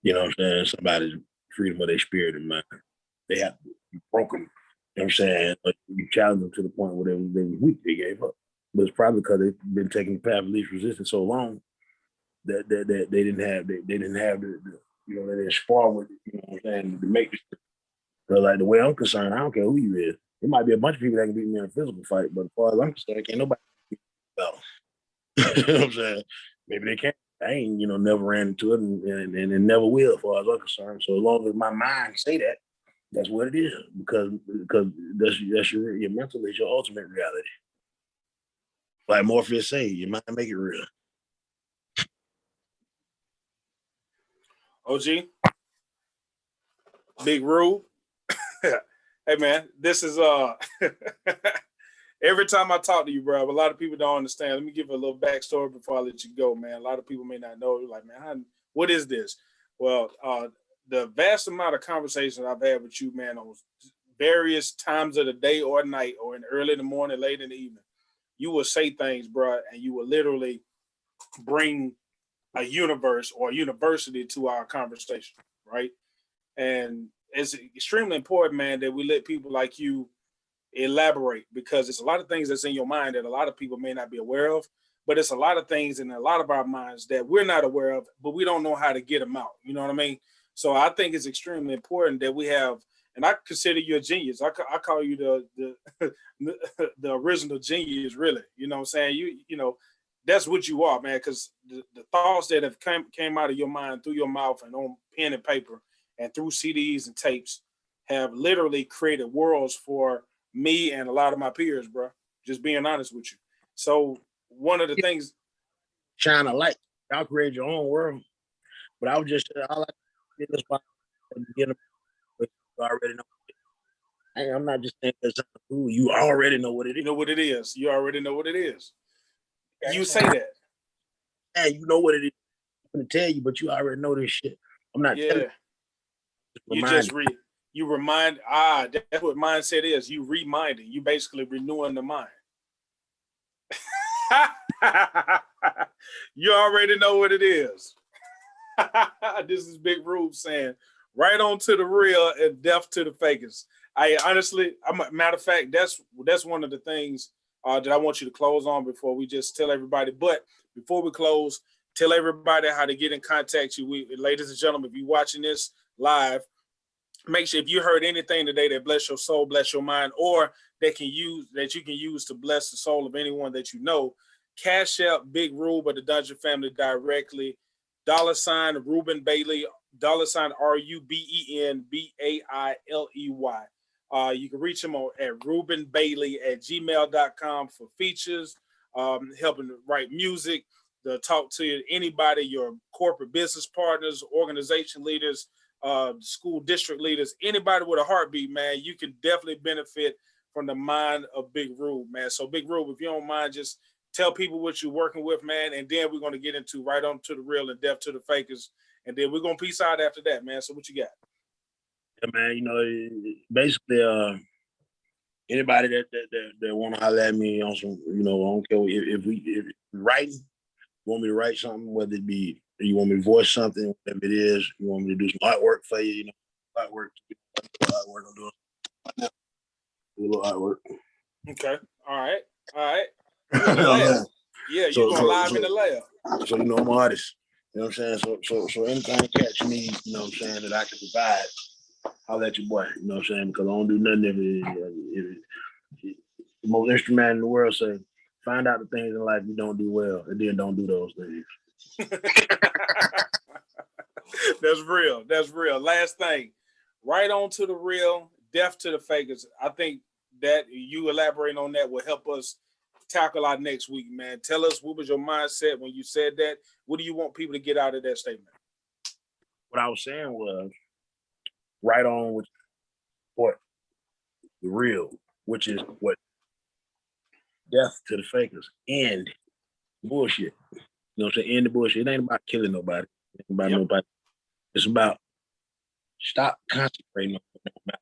You know what I'm saying? Somebody's freedom of their spirit and mind. They have to be broken. You know what I'm saying? But you challenge them to the point where they were weak. They gave up. But it's probably because they've been taking the path of least resistance so long that they didn't have the you know, they didn't spar with it, you know what I'm saying, to make the so like the way I'm concerned, I don't care who you is. There might be a bunch of people that can beat me in a physical fight, but as far as I'm concerned, can't nobody beat me well. You know what I'm saying? Maybe they can't. I ain't, you know, never ran into it and never will as far as I'm concerned. So as long as my mind say that, that's what it is. Because that's your mental is your ultimate reality. Like Morpheus say, your mind make it real. OG, Big Rube. Hey man, this is every time I talk to you, bro, a lot of people don't understand. Let me give a little backstory before I let you go, man. A lot of people may not know. Like, man, what is this? Well, the vast amount of conversations I've had with you, man, on various times of the day or night, or in early in the morning, late in the evening, you will say things, bro, and you will literally bring a universe or a university to our conversation, right? And it's extremely important, man, that we let people like you elaborate, because it's a lot of things that's in your mind that a lot of people may not be aware of, but it's a lot of things in a lot of our minds that we're not aware of, but we don't know how to get them out. You know what I mean? So I think it's extremely important that we have, and I consider you a genius. I call you the the original genius, really. You know what I'm saying? You know, that's what you are, man, because the thoughts that have came out of your mind through your mouth and on pen and paper and through CDs and tapes have literally created worlds for me and a lot of my peers, bro. Just being honest with you. So one of the things, Shine a light. Y'all create your own world. But I was just I like to get this part at the beginning, but you already know. Hey, I'm not just saying that's cool. You already know what it you is. know what it is. You already know what it is. Okay. You say that. Hey, you know what it is. I'm gonna tell you, but you already know this shit. I'm not telling Yeah. you. You just you remind, that's what mindset is. You reminding, you basically renewing the mind. You already know what it is. This is Big Rube saying, right on to the real and death to the fakers. I honestly, matter of fact, that's one of the things that I want you to close on before we just tell everybody. But before we close, tell everybody how to get in contact you. Ladies and gentlemen, if you're watching this live, make sure if you heard anything today that bless your soul, bless your mind, or that you can use to bless the soul of anyone that you know, cash out Big Rube or the Dungeon family directly. $ Ruben Bailey, $ RUBEN BAILEY. You can reach him at rubenbailey@gmail.com for features, helping to write music, to talk to anybody, your corporate business partners, organization leaders, school district leaders, anybody with a heartbeat, man. You can definitely benefit from the mind of Big Rube, man. So Big Rube, if you don't mind, just tell people what you're working with, man, and then we're going to get into right on to the real and death to the fakers, and then we're going to peace out after that, man. So what you got? Yeah, man, you know, basically, anybody that want to holler at me on some, you know, I don't care if writing, want me to write something, whether it be you want me to voice something, whatever it is, you want me to do some artwork for you, you know, artwork, I'm doing a little artwork. Okay. All right. You in the lab. Yeah, you going live in the lab. So, you know, I'm an artist. You know what I'm saying? So anything catch me, you know what I'm saying, that I can provide, I'll let your boy, you know what I'm saying? Because I don't do nothing if the most instrument in the world say, find out the things in life you don't do well, and then don't do those things. That's real. That's real. Last thing, right on to the real, death to the fakers. I think that you elaborating on that will help us tackle our next week, man. Tell us, what was your mindset when you said that? What do you want people to get out of that statement? What I was saying was right on with what the real, which is what death to the fakers, end bullshit. You know what I'm saying? End the bullshit. It ain't about killing nobody. It ain't about nobody. It's about stop concentrating on what don't matter.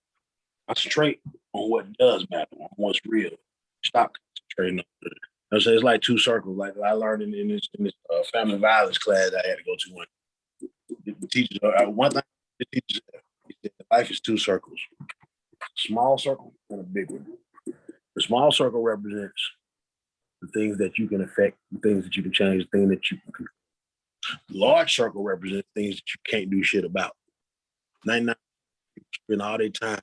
Concentrate on what does matter, on what's real. Stop concentrating on it. I say it's like two circles. Like I learned in this family violence class I had to go to. One the teachers, one thing the teachers said, life is two circles: small circle and a big one. The small circle represents the things that you can affect, the things that you can change, the things that you can. Large circle represents things that you can't do shit about. 99 people spend all their time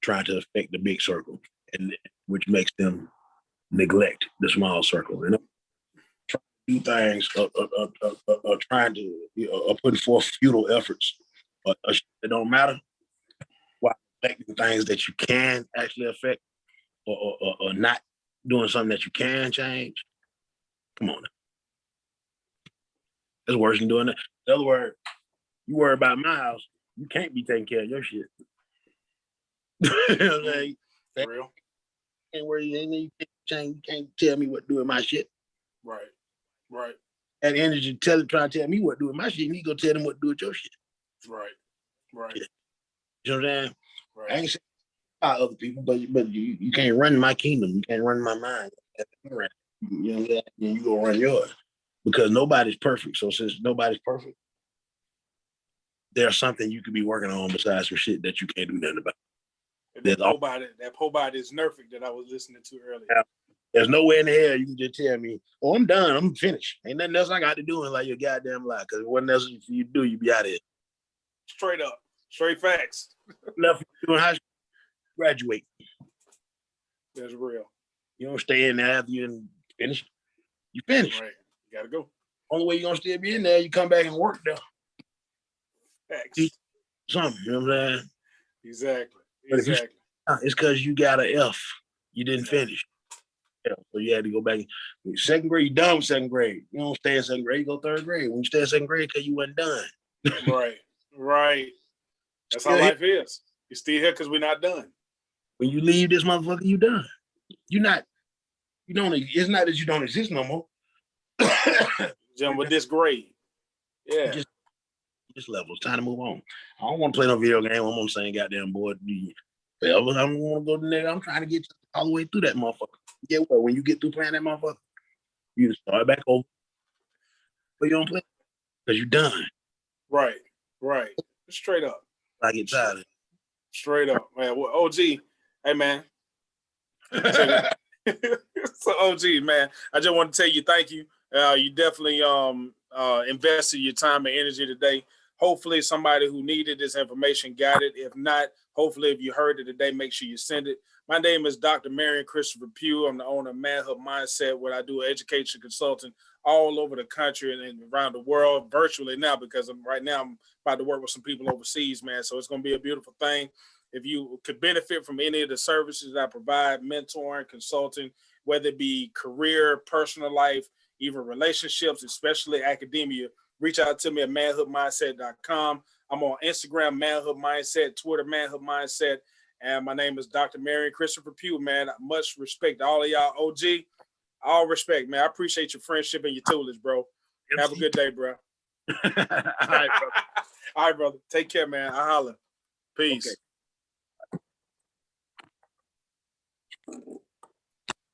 trying to affect the big circle, and which makes them neglect the small circle. You know, trying to do things, trying to putting forth futile efforts, it don't matter. While affecting things that you can actually affect, or not doing something that you can change. Come on, it's worse than doing that. In other words, you worry about my house, you can't be taking care of your shit. You know what I'm saying? For real. And where you can't tell me what to do with my shit. Right. At the energy trying to tell me what to do with my shit, you need to go tell them what to do with your shit. Right. Yeah. You know what I'm saying? Right. I ain't saying about other people, but you can't run my kingdom. You can't run my mind. You know what I'm saying? You go run yours. Because nobody's perfect. So since nobody's perfect, there's something you could be working on besides some shit that you can't do nothing about. That po body is Nerfic that I was listening to earlier. Yeah. There's nowhere in the hell you can just tell me, oh, I'm done, I'm finished. Ain't nothing else I got to do in like your goddamn life. Because what else you do, you be out of here. Straight up. Straight facts. Left doing high school, graduate. That's real. You don't stay in there after you finish. You finish. Right. You gotta go. Only way you're gonna still be in there, you come back and work there. Facts. Something, you know what I'm saying? Exactly. But it's because you got an F. You didn't finish. Yeah, so you had to go back. Second grade, you done with second grade. You don't stay in second grade, you go third grade. When you stay in second grade, because you wasn't done. Right. That's how life is. You're still here because we're not done. When you leave this motherfucker, you done. It's not that you don't exist no more. Jump with this grade. Yeah. Just level. It's time to move on. I don't want to play no video game. I'm saying, goddamn boy, forever. I don't want to go to nigga. I'm trying to get all the way through that motherfucker. Get what? When you get through playing that motherfucker, you start back over. But you don't play because you're done. Right. Straight up. I get tired of it. Straight up, man. Well, OG, hey man. So OG, man, I just want to tell you thank you. You definitely invested your time and energy today. Hopefully somebody who needed this information got it. If not, hopefully if you heard it today, make sure you send it. My name is Dr. Marion Christopher Pugh. I'm the owner of Manhood Mindset, where I do education consulting all over the country and around the world virtually now, because I'm about to work with some people overseas, man. So it's going to be a beautiful thing. If you could benefit from any of the services that I provide, mentoring, consulting, whether it be career, personal life, even relationships, especially academia, reach out to me at manhoodmindset.com. I'm on Instagram, Manhood Mindset, Twitter, Manhood Mindset. And my name is Dr. Marion Christopher Pugh, man. Much respect to all of y'all. OG, all respect, man. I appreciate your friendship and your tutelage, bro. Have a good day, bro. All right, brother. All right, brother. Take care, man. I holler. Peace. Okay.